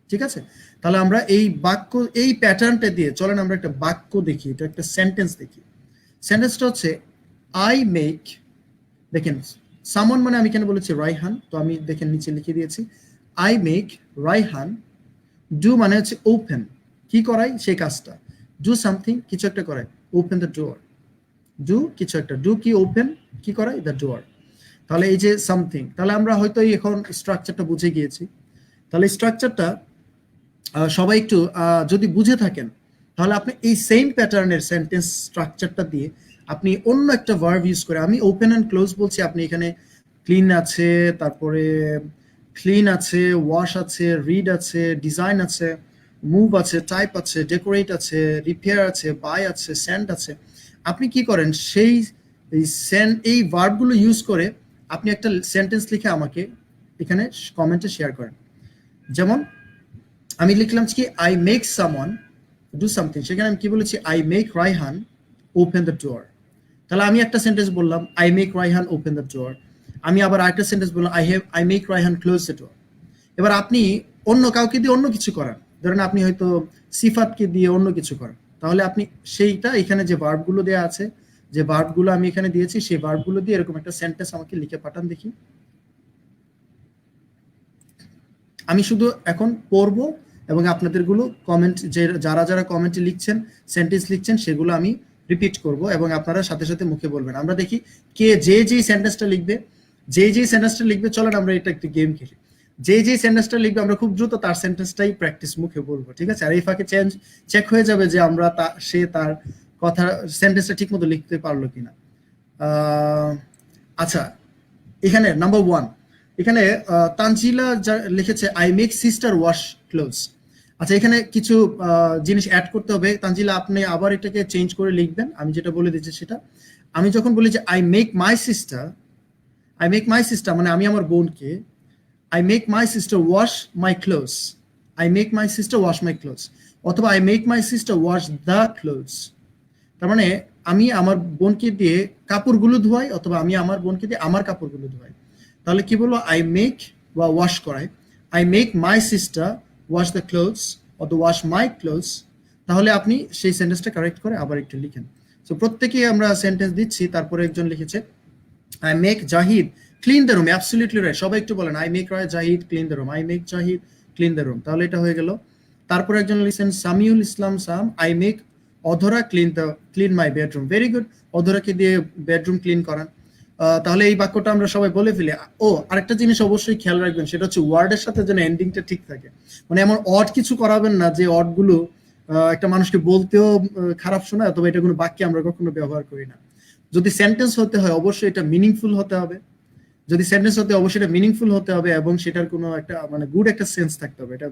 ঠিক আছে, তাহলে আমরা এই বাক্য, এই প্যাটার্নটা দিয়ে চলেন আমরা একটা বাক্য দেখি, এটা একটা সেন্টেন্স দেখি। সেন্টেন্সটা হচ্ছে আই মেক, দেখেন সামওয়ান মানে আমি কেন বলেছি রায়হান, তো আমি দেখেন নিচে লিখে দিয়েছি আই মেক রায়হান ডু মানে হচ্ছে ওপেন, কি করাই সেই কাজটা, ডু সামথিং কিছু একটা করাই, ওপেন দ্য ডোর, ডু কিছু একটা, ডু কি ওপেন, কি করাই দ্য ডোর। তাহলে এই যে সামথিং, তাহলে আমরা হয়তো এখন স্ট্রাকচারটা বুঝে গিয়েছি। তাহলে স্ট্রাকচারটা সবাই একটু যদি বুঝে থাকেন তাহলে আপনি এই সেম প্যাটার্নের সেন্টেন্স স্ট্রাকচারটা দিয়ে আপনি অন্য একটা ভার্ব ইউজ করে, আমি ওপেন অ্যান্ড ক্লোজ বলছি, আপনি এখানে ক্লিন আছে, তারপরে ক্লিন আছে, ওয়াশ আছে, রিড আছে, ডিজাইন আছে, মুভ আছে, টাইপ আছে, ডেকোরেট আছে, রিপেয়ার আছে, বাই আছে, সেন্ড আছে। আপনি কি করেন, সেই এই ভার্বগুলো ইউজ করে আপনি একটা সেন্টেন্স লিখে আমাকে এখানে কমেন্টে শেয়ার করেন। যেমন আমি লিখলাম কি I make someone do something, সেখানে আমি কি বলেছি I make Raihan open the door. তাহলে আমি একটা সেন্টেন্স বললাম I make Raihan open the ডোর, আমি আবার আরেকটা সেন্টেন্স বললাম I make Raihan close the ডোর। এবার আপনি অন্য কাউকে দিয়ে অন্য কিছু করান, ধরেন আপনি হয়তো সিফাতকে দিয়ে অন্য কিছু করান, তাহলে আপনি সেইটা এখানে যে ভার্বগুলো দেওয়া আছে, যে ভার্বগুলো আমি এখানে দিয়েছি, সেই ভার্বগুলো দিয়ে এরকম একটা সেন্টেন্স আমাকে লিখে পাঠান দেখি। আমি শুধু এখন পড়বো এবং আপনাদেরগুলো কমেন্ট, যে যারা যারা কমেন্টে লিখছেন, সেন্টেন্স লিখছেন, সেগুলো আমি রিপিট করব এবং আপনারা সাথে সাথে মুখে বলবেন। আমরা দেখি কে যেই সেন্টেন্সটা লিখবে, যেই সেন্টেন্সটা লিখবে, চলেন আমরা এটা একটু গেম খেলি। যেই সেন্টেন্সটা লিখবে আমরা খুব দ্রুত তার সেন্টেন্সটাই প্র্যাকটিস মুখে বলবো, ঠিক আছে? আর এই ফাঁকে চেক হয়ে যাবে যে আমরা সে তার কথা সেন্টেন্সটা ঠিক মতো লিখতে পারলো কিনা। আচ্ছা, এখানে নাম্বার 1, এখানে তানজিলা লিখেছে I make sister wash clothes. আচ্ছা, এখানে কিছু জিনিস অ্যাড করতে হবে। তানজিলা আপনি আবার এটাকে চেঞ্জ করে লিখবেন, আমি যেটা বলে দিচ্ছি সেটা। আমি যখন বলি যে আই মেক মাই সিস্টার মানে আমি আমার বোনকে, I make my sister wash my clothes, I make my sister wash my clothes, অথবা I make my sister wash the clothes. তার মানে আমি আমার বোনকে দিয়ে কাপড়গুলো ধোয়াই, অথবা আমি আমার বোনকে দিয়ে আমার কাপড়গুলো ধোয়াই। তাহলে কি বলবো, আই মেক বা ওয়াশ করাই, I make my sister wash the clothes অথবা ওয়াশ মাই ক্লোথস। তাহলে আপনি সেই সেন্টেন্সটা কারেক্ট করে আবার একটু লিখেন। সো প্রত্যেকেই আমরা সেন্টেন্স দিচ্ছি। তারপরে একজন লিখেছে I make Zahid clean the room, absolutely right. সবাই একটু বলেন I make Zahid clean the room, I make Zahid clean the room. তাহলে এটা হয়ে গেল। তারপরে একজন লিখেছেন সামিউল ইসলাম সাম, I make Adhora clean my bedroom. Very good, অধরাকে দিয়ে বেডরুম ক্লিন করান। তাহলে এই বাক্যটা আমরা সবাই বলে ফেলি। ও আরেকটা জিনিস অবশ্যই খেয়াল রাখবেন, সেটা হচ্ছে ওয়ার্ডের সাথে যেন এন্ডিংটা ঠিক থাকে। মানে এমন অড কিছু করাবেন না যে অড গুলো একটা মানুষকে বলতেও খারাপ শোনায়, তবে এটা কোনো বাক্যে আমরা কখনো ব্যবহার করি না। যদি সেন্টেন্স হতে হয় অবশ্যই এটা মিনিংফুল হতে হবে, যদি সেন্টেন্স হতে অবশ্যই এটা মিনিংফুল হতে হবে, এবং সেটার কোনো একটা মানে গুড একটা সেন্স থাকতে হবে, এটা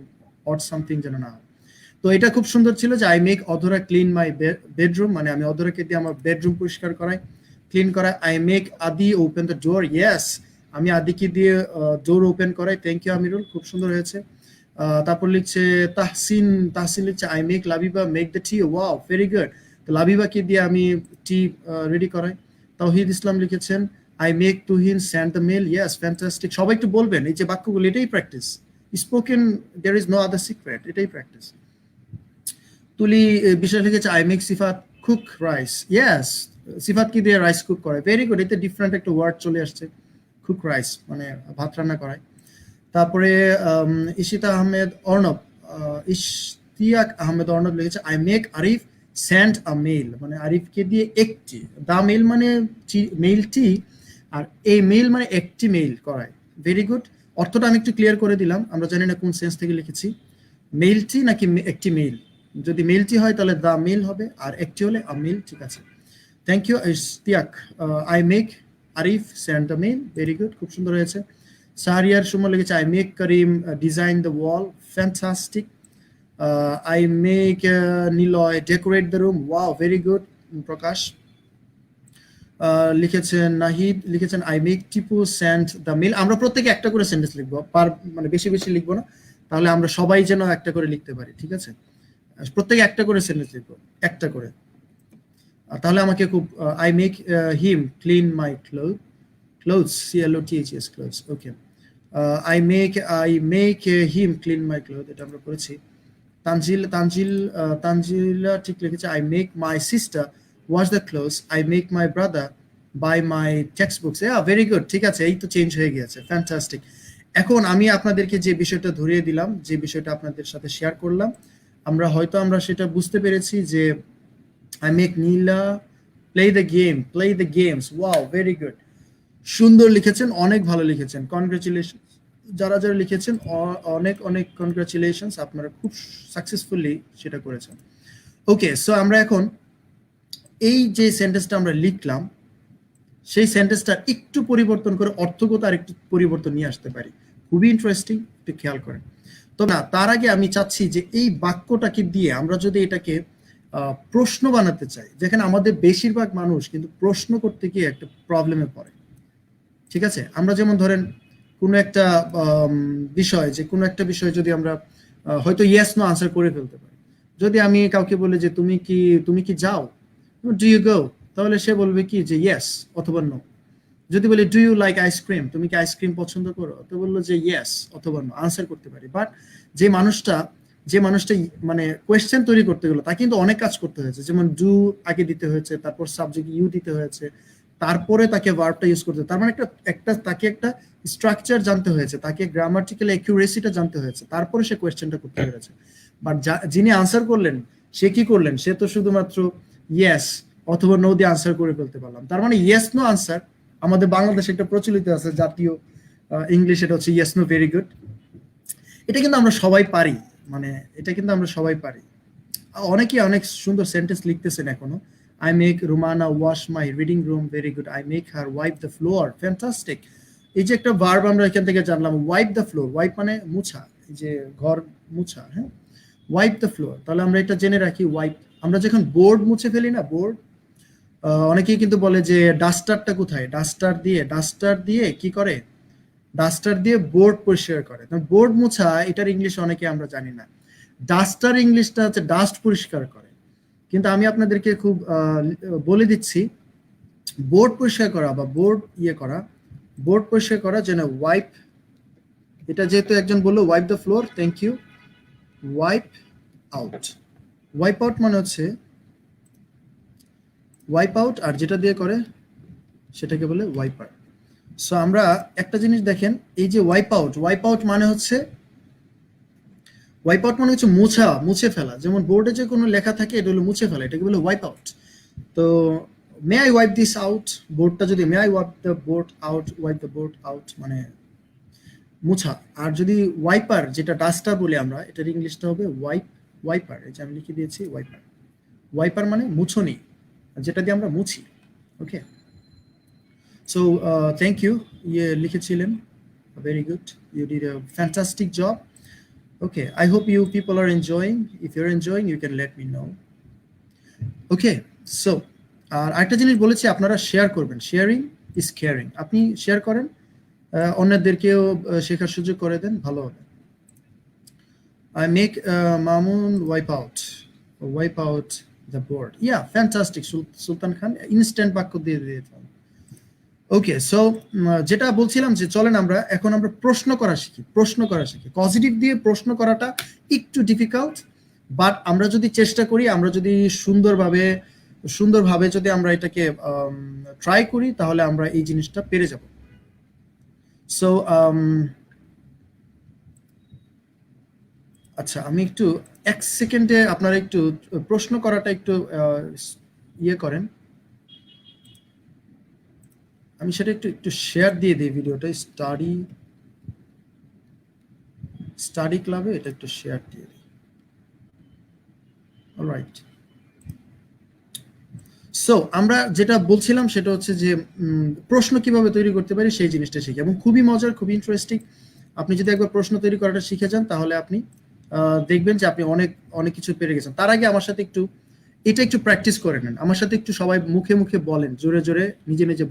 অড সামথিং যেন না হয়। তো এটা খুব সুন্দর ছিল যে I make Adhora clean my bedroom, মানে আমি অধরাকে দিয়ে আমার বেডরুম পরিষ্কার করাই, ক্লিন করাই। আই মেক আদি ওপেন দ্য ডোর, ইয়েস, আমি আদিকে দিয়ে ডোর ওপেন করাই। থ্যাংক ইউ আমিরুল, খুব সুন্দর হয়েছে। তারপর লিখছে তাহসিন, তাহসিন লিখছে I make Labiba make the T, wow very good. তো লাবিবাকে দিয়ে আমি টি রেডি করাই। তাওহিদ ইসলাম লিখেছেন I make Tuhin send the mail, yes fantastic. সবাই একটু বলবেন এই যে বাক্যগুলো, এটাই practice. Spoken there is no other secret, এটাই প্র্যাকটিস। তুলি বিষয় লিখেছে I make Sifat cook rice, yes, Sifat কি দিয়ে রাইস কুক করে, ভেরি গুড। এতে ডিফারেন্ট একটা ওয়ার্ড চলে আসছে, কুক রাইস মানে ভাত রান্না করায়। তারপরে ইশিতা আহমেদ অর্ণব, ইশতিয়াক আহমেদ অর্ণব লিখেছে I make Arif send a mail, মানে আরিফকে দিয়ে একটি, দা মেইল মানে মেইলটি, আর এই মেইল মানে একটি মেইল করায়। Very good. অর্থটা আমি একটু ক্লিয়ার করে দিলাম, আমরা জানি না কোন সেন্স থেকে লিখেছি, মেইলটি নাকি একটি মেইল। যদি মেইলটি হয় তাহলে দা মেইল হবে, আর একটি হলে আ মেইল, ঠিক আছে। Thank you Ishtiaq. I make Arif send a mail, very good, খুব সুন্দর হয়েছে। সাহারিয়ার সময় লিখেছে I make Karim design the wall, fantastic. I make Niloy decorate the room, wow very good. Prakash লিখেছেন, নাহিদ লিখেছেন I make Tipu send the mail. আমরা প্রত্যেকে একটা করে সেন্টেন্স লিখবো, মানে বেশি বেশি লিখবো না, তাহলে আমরা সবাই যেন একটা করে লিখতে পারি, ঠিক আছে। প্রত্যেকে একটা করে সেন্টেন্স লিখবো, একটা করে। তাহলে আমাকে খুব I make him clean my clothes, CLOTHS clothes, okay. I make him clean my cloth, এটা আমরা করেছি। তানজিলা ঠিক লিখেছে I make my sister wash the clothes, I make my brother buy my text books, very good, ঠিক আছে, এই তো চেঞ্জ হয়ে গিয়েছে, ফ্যান্টাস্টিক। এখন আমি আপনাদেরকে যে বিষয়টা ধরিয়ে দিলাম, যে বিষয়টা আপনাদের সাথে শেয়ার করলাম, আমরা সেটা বুঝতে পেরেছি যে I make Nila play the games, wow very good, সুন্দর লিখেছেন, অনেক ভালো লিখেছেন, কনগ্রাচুলেশন যারা যারা লিখেছেন, অনেক অনেক কনগ্রাচুলেশন, আপনারা খুব সাকসেসফুলি সেটা করেছেন। ওকে, সো আমরা এখন এই যে সেন্টেন্সটা আমরা লিখলাম, সেই সেন্টেন্সটা একটু পরিবর্তন করে অর্থগত আর একটু পরিবর্তন নিয়ে আসতে পারি, খুবই ইন্টারেস্টিং, একটু খেয়াল করেন। তো না, তার আগে আমি চাচ্ছি যে এই বাক্যটাকে দিয়ে আমরা যদি এটাকে প্রশ্ন বানাতে চাই, যেখানে আমাদের বেশিরভাগ মানুষ কিন্তু প্রশ্ন করতে গিয়ে একটা প্রবলেমে পড়ে, ঠিক আছে। আমরা যেমন ধরেন কোনো একটা বিষয়, যে কোনো একটা বিষয় যদি আমরা হয়তো ইয়েস নো আনসার করে ফেলতে পারি। যদি আমি কাউকে বলি যে তুমি কি যাও, ডু ইউ গো, তাহলে সে বলবে কি যে ইয়েস অথবা নো। যদি বলি ডু ইউ লাইক আইসক্রিম, তুমি কি আইসক্রিম পছন্দ করো, তো বললো যে ইয়েস অথবা নো, আনসার করতে পারি। বাট যে মানুষটা মানে কোয়েশ্চেন তৈরি করতে গেলো, তাকে কিন্তু অনেক কাজ করতে হয়েছে, যেমন ডু আগে দিতে হয়েছে, তারপর সাবজেক্ট ইউ দিতে হয়েছে, তারপরে তাকে ভার্বটা ইউজ করতে, তার মানে তাকে একটা স্ট্রাকচার জানতে হয়েছে, তাকে গ্রামাটিক্যাল অ্যাকিউরেসিটা জানতে হয়েছে, তারপরে সে কোয়েশ্চেনটা করতে পেরেছে। বাট যিনি আনসার করলেন, সে কি করলেন, সে তো শুধুমাত্র ইয়েস অথবা নো দিয়ে আনসার করে ফেলতে পারলাম। তার মানে ইয়েস নো আনসার, আমাদের বাংলাদেশে একটা প্রচলিত আছে জাতীয় ইংলিশ, এটা হচ্ছে ইয়েস নো, ভেরি গুড। এটা কিন্তু আমরা সবাই পারি, মানে এটা কিন্তু আমরা সবাই পারি। অনেকেই অনেক সুন্দর সেন্টেন্স লিখতেছেন এখনো। I make Rumana wash my reading room, very good. I make her wipe the floor, fantastic. এই যে একটা ভার্ব আমরা এখান থেকে জানলাম, ওয়াইপ দ্য ফ্লোর, ওয়াইপ মানে মুছা, এই যে ঘর মুছা, হ্যাঁ, ওয়াইপ দ্য ফ্লোর। তাহলে আমরা এটা জেনে রাখি, ওয়াইপ, আমরা যখন বোর্ড মুছে ফেলি না, বোর্ড, অনেকেই কিন্তু বলে যে ডাস্টারটা কোথায়, ডাস্টার দিয়ে কি করে, ডাস্টার দিয়ে বোর্ড পরিষ্কার করে। বোর্ড মুছা, এটার ইংলিশ অনেকে আমরা জানি না। ডাস্টার ইংলিশটা হচ্ছে ডাস্ট পরিষ্কার করে। কিন্তু আমি আপনাদেরকে খুব বলে দিচ্ছি, বোর্ড পরিষ্কার করা বা বোর্ড পরিষ্কার করা যেন ওয়াইপ, এটা যেহেতু একজন বললো wipe the floor, thank you, wipe out. Wipe out মানে হচ্ছে ওয়াইপ আউট, আর যেটা দিয়ে করে সেটাকে বলে ওয়াইপার। সো আমরা একটা জিনিস দেখেন, এই যে ওয়াইপ আউট মানে হচ্ছে ওয়াইপ আউট মানে হচ্ছে মুছে ফেলা। যেমন বোর্ডে যে কোনো লেখা থাকে এটা হলো মুছে ফেলা, এটাকে বলে ওয়াইপ আউট। তো may I wipe this out, বোর্ডটা যদি may I wipe the board out, wipe the board out মানে মুছা। আর যদি ওয়াইপার, যেটা ডাস্টার বলি আমরা, এটার ইংলিশটা হবে ওয়াইপার। এই যে আমি লিখে দিয়েছি ওয়াইপার। ওয়াইপার মানে মুছনি, যেটা দিয়ে আমরা মুছি। ওকে, সো থ্যাংক ইউ, ইয়ে লিখেছিলেন, very good, you did a fantastic job. Okay, I hope you people are enjoying. If you're enjoying, you can let me know. Okay, so আর একটা জিনিস বলেছি, আপনারা শেয়ার করবেন, শেয়ারিং ইজ কেয়ারিং। আপনি শেয়ার করেন, অন্যদেরকেও শেখার সুযোগ করে দেন, ভালো হবে। I make Mamun wipe out the board. Yeah, fantastic, Sultan Khan, instant বাক্য দিয়ে দিয়েছেন। ওকে, সো যেটা বলছিলাম যে চলেন এখন আমরা প্রশ্ন করা শিখি। পজিটিভ দিয়ে প্রশ্ন করাটা একটু ডিফিকাল্ট, বাট আমরা যদি চেষ্টা করি, আমরা যদি সুন্দরভাবে যদি আমরা এটাকে ট্রাই করি, তাহলে আমরা এই জিনিসটা পেরে যাব। সো আচ্ছা, আমি একটু 1 সেকেন্ডে আপনারা একটু প্রশ্ন করাটা একটু ইয়ে করেন, আমি সেটা একটু শেয়ার দিয়ে দিই ভিডিওটা, স্টাডি ক্লাবে এটা একটু শেয়ার দিয়ে দিই। অলরাইট, সো আমরা যেটা বলছিলাম সেটা হচ্ছে যে প্রশ্ন কিভাবে তৈরি করতে পারি সেই জিনিসটা শিখি, এবং খুবই মজার, খুবই ইন্টারেস্টিং। আপনি যদি একবার প্রশ্ন তৈরি করাটা শিখে যান, তাহলে আপনি দেখবেন যে আপনি অনেক অনেক কিছু পেরে গেছেন। তার আগে আমার সাথে একটু প্র্যাকটিস করে নেন, আমার সাথে একটু সবাই মুখে মুখে বলেন, জোরে জোরে নিজে নিজে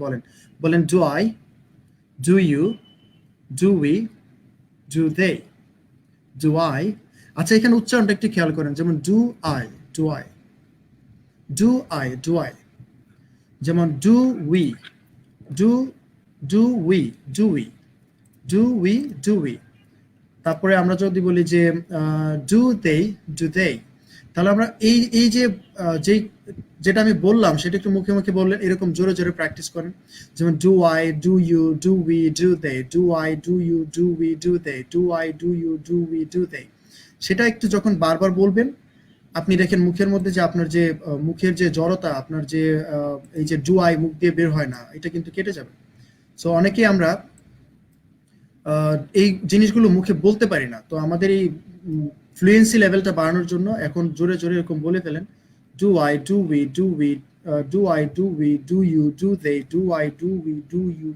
বলেন do I, do you, do we, do they, do I. আচ্ছা, এখানে উচ্চারণটা একটু খেয়াল করেন, যেমন ডু আই, যেমন ডু উই, ডু উই। তারপরে আমরা যদি বলি যে ডু দে, তাহলে আমরা এই যে যেটা আমি বললাম সেটা একটু মুখে মুখে বললেন, এরকম জোরে জোরে প্র্যাকটিস করেন। যেমন do I, do you, do we, do they, do I, do you, do we, do they, do I, do you, do we, do they. সেটা একটু যখন বারবার বলবেন, আপনি দেখেন মুখের মধ্যে যে আপনার যে মুখের যে জড়তা, আপনার যে এই যে ডু আই মুখ দিয়ে বের হয় না, এটা কিন্তু কেটে যাবে। সো অনেকেই আমরা এই জিনিসগুলো মুখে বলতে পারি না, তো আমাদের এই ফ্লুয়েন্সি লেভেলটা বাড়ানোর জন্য এখন জোরে জোরে এরকম বলে ফেলেন, do I, do we, do I, do we, do you, do they, do I, do we, do you,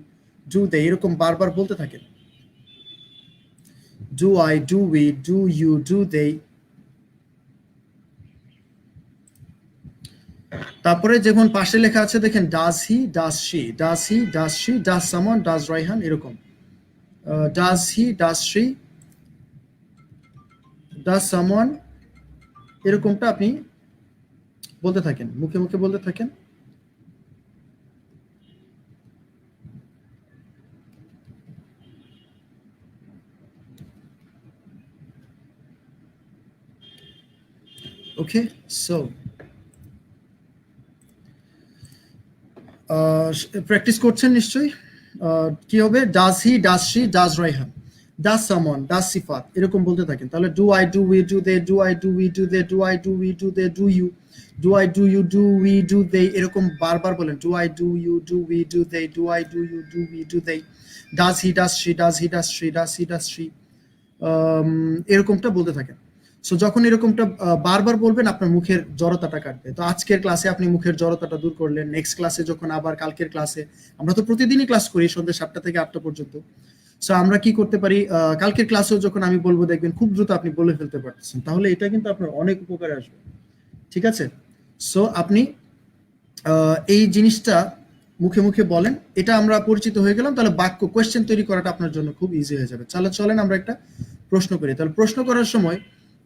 do they, এরকম বারবার বলতে থাকেন। Do I, do we, do you, do they. তারপরে যখন পাশে লেখা আছে দেখেন does he, does she, does he, does she, does someone, does Raihan, এরকম does he, does she, does someone, এরকমটা আপনি বলতে থাকেন, মুখে মুখে বলতে থাকেন। ওকে, সো প্র্যাকটিস করছেন নিশ্চয়ই। কি হবে, does he, does she, does Raihan, does someone, does Sifat, এরকম বলতে থাকেন। তাহলে do I, do we, do they, do I, do we, do they, do I, do we, do they, do you, do I, do you, do we, do they, এরকম বারবার বলেন। Do I, do you, do we, do they, do I, do you, do we, do they, does he, does she, does he, does she, does he, does she, এরকমটা বলতে থাকেন। সো যখন এরকমটা বারবার বলবেন, আপনার মুখের জড়তাটা কাটবে। তো আজকের ক্লাসে আপনি মুখের জড়তাটা দূর করলেন, নেক্সট ক্লাসে যখন আবার কালকের ক্লাসে, আমরা তো প্রতিদিনই ক্লাস করি সন্ধ্যে 7টা থেকে 8টা পর্যন্ত। সো আমরা কি করতে পারি, কালকের ক্লাসেও যখন আমি বলবো, দেখবেন খুব দ্রুত আপনি বলে ফেলতে পারতেছেন, তাহলে এটা কিন্তু আপনার অনেক উপকারে আসবে। ঠিক আছে, সো আপনি এই জিনিসটা মুখে মুখে বলেন, এটা আমরা পরিচিত হয়ে গেলাম। তাহলে বাক্য কোয়েশ্চেন তৈরি করাটা আপনার জন্য খুব ইজি হয়ে যাবে। চলেন আমরা একটা প্রশ্ন করি। তাহলে প্রশ্ন করার সময়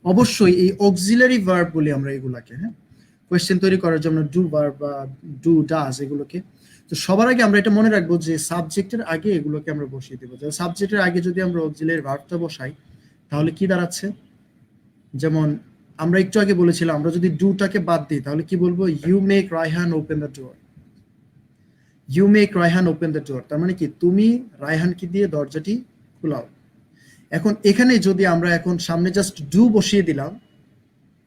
অবশ্যই এই অক্সিলারি ভার্ব বলি আমরা এগুলাকে, হ্যাঁ, কোয়েশ্চেন তৈরি করার জন্য ডু ভার্ব বা ডু, ডাজ, এগুলোকে। তো সবার আগে আমরা এটা মনে রাখবো যে সাবজেক্টের আগে এগুলোকে আমরা বসিয়ে দেবো। সাবজেক্টের আগে যদি আমরা অক্সিলারি ভার্বটা বসাই, তাহলে কি দাঁড়াচ্ছে, যেমন আমরা একটু আগে বলেছিলাম, আমরা যদি ডুটাকে বাদ দিই তাহলে কি বলবো, you make Raihan open the door, you make Raihan open the door. তার মানে কি, তুমি রায়হানকে দিয়ে দরজাটি খোলাও। এখন এখানে যদি আমরা এখন সামনে জাস্ট ডু বসিয়ে দিলাম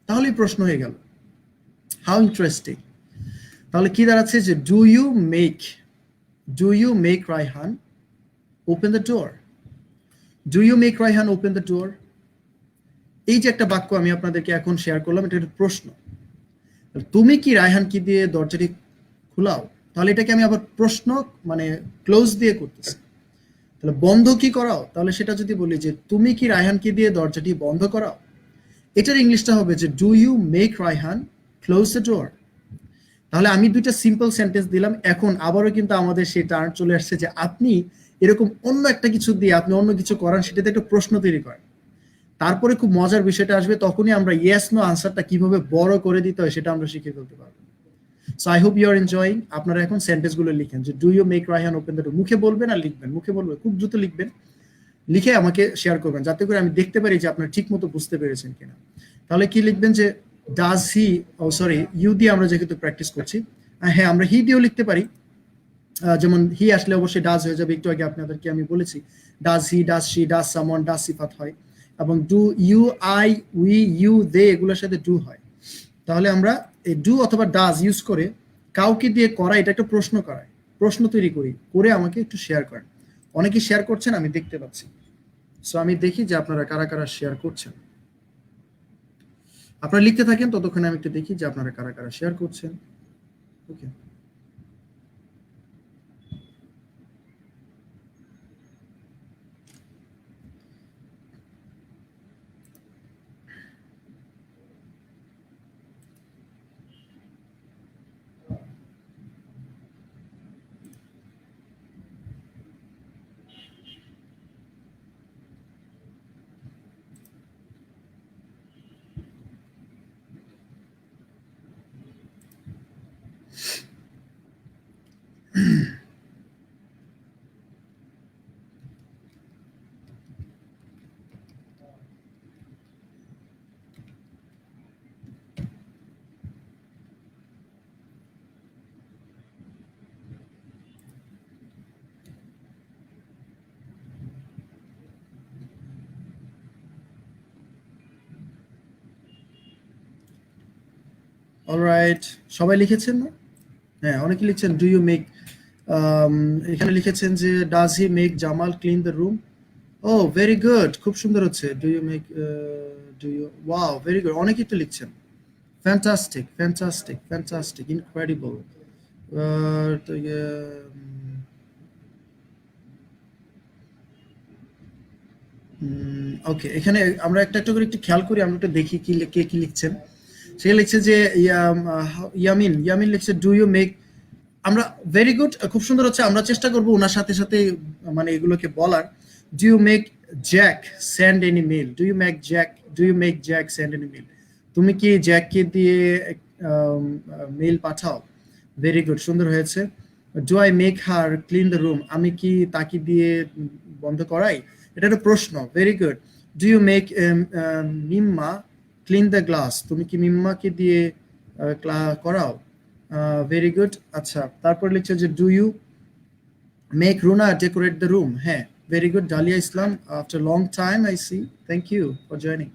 তাহলেই প্রশ্ন হয়ে গেল। How interesting. তাহলে কি দাঁড়াচ্ছে যে do you make Raihan open the door. Do you make Raihan open the door. এই যে একটা বাক্য আমি আপনাদেরকে এখন শেয়ার করলাম, এটা একটা প্রশ্ন। তুমি কি রায়হান কি দিয়ে দরজাটি খোলাও, তাহলে এটাকে আমি আবার প্রশ্ন মানে ক্লোজ দিয়ে করতেছি। তাহলে বন্ধ কি করাও, তাহলে সেটা যদি বলি যে তুমি কি রায়হান কি দিয়ে দরজাটি বন্ধ করাও, এটার ইংলিশটা হবে যে do you make Raihan close the door. তাহলে আমি দুইটা সিম্পল সেন্টেন্স দিলাম। এখন আবারও কিন্তু আমাদের সেই টার্ন চলে আসছে যে আপনি এরকম অন্য একটা কিছু দিয়ে আপনি অন্য কিছু করান, সেটাতে একটা প্রশ্ন তৈরি করেন। তারপরে খুব মজার বিষয়টা আসবে, তখনই আমরা ইয়েস নো আনসারটা কিভাবে বড় করে দিতে হয় সেটা আমরা শিখে ফেলতে পারবো। So I hope you are enjoying. আপনারা এখন সেন্টেন্সগুলো লিখেন যে do you make Raihan open the door. মুখে বলবেন আর লিখবেন, মুখে বলবেন, খুব দ্রুত লিখবেন, লিখে আমাকে শেয়ার করবেন যাতে করে আমি দেখতে পারি যে আপনারা ঠিক মতো বুঝতে পেরেছেন কিনা। তাহলে কি লিখবেন যে does he, oh sorry U দিয়ে আমরা যেহেতু প্র্যাকটিস করছি, হ্যাঁ আমরা হি দিয়েও লিখতে পারি। যেমন হি আসলে অবশ্যই ডাজ হয়ে যাবে, একটু আগে আপনাদেরকে আমি বলেছি does he, does she, does someone, does Sifat হয়, এবং do you, I, we, you, they এগুলোর সাথে ডু হয়। তাহলে আমরা এই ডু অথবা ডাজ ইউজ করে কাউকে দিয়ে করা, এটা একটা প্রশ্ন করায়, প্রশ্ন তৈরি করি, করে আমাকে একটু শেয়ার করেন। অনেকেই শেয়ার করছেন আমি দেখতে পাচ্ছি। সো আমি দেখি যে আপনারা কারা কারা শেয়ার করছেন। আপনারা লিখতে থাকেন, ততক্ষণে আমি একটু দেখি যে আপনারা কারা কারা শেয়ার করছেন। ওকে, অলরাইট, সবাই লিখেছেন না? হ্যাঁ, অনেকে লিখছেন ডু ইউ মেক, এখানে লিখেছেন যে does he make Jamal clean the room. Oh very good, খুব সুন্দর হচ্ছে। Do you make, do you, wow very good, অনেকেই তো লিখছেন। Fantastic, fantastic, fantastic, incredible. তো ওকে, এখানে আমরা একটা একটা করে একটু খেয়াল করি, আমরা একটু দেখি কি কে কি লিখছেন। সে লিখছে যে ইয়ামিন, ইয়ামিন লিখছে ডু ইউ মেক। আমরা ভেরি গুড, খুব সুন্দর হচ্ছে। আমরা চেষ্টা করব ওনার সাথে সাথে মানে এগুলোকে বলার। Do you make Jack send any mail, do you make Jack, do you make Jack send any mail. তুমি কি জ্যাককে দিয়ে মেল পাঠাও। ভেরি গুড, সুন্দর হয়েছে। Do I make her clean the room, আমি কি তাকে দিয়ে বন্ধ করাই, এটা একটা প্রশ্ন। Very good. Do you make Mimma clean the glass, তুমি কি মিম্মাকে দিয়ে করাও। Very good. আচ্ছা, তারপর লিখছে যে do you make Runa decorate the room. হ্যাঁ, very good Dalia Islam, after long time I see, thank you for joining.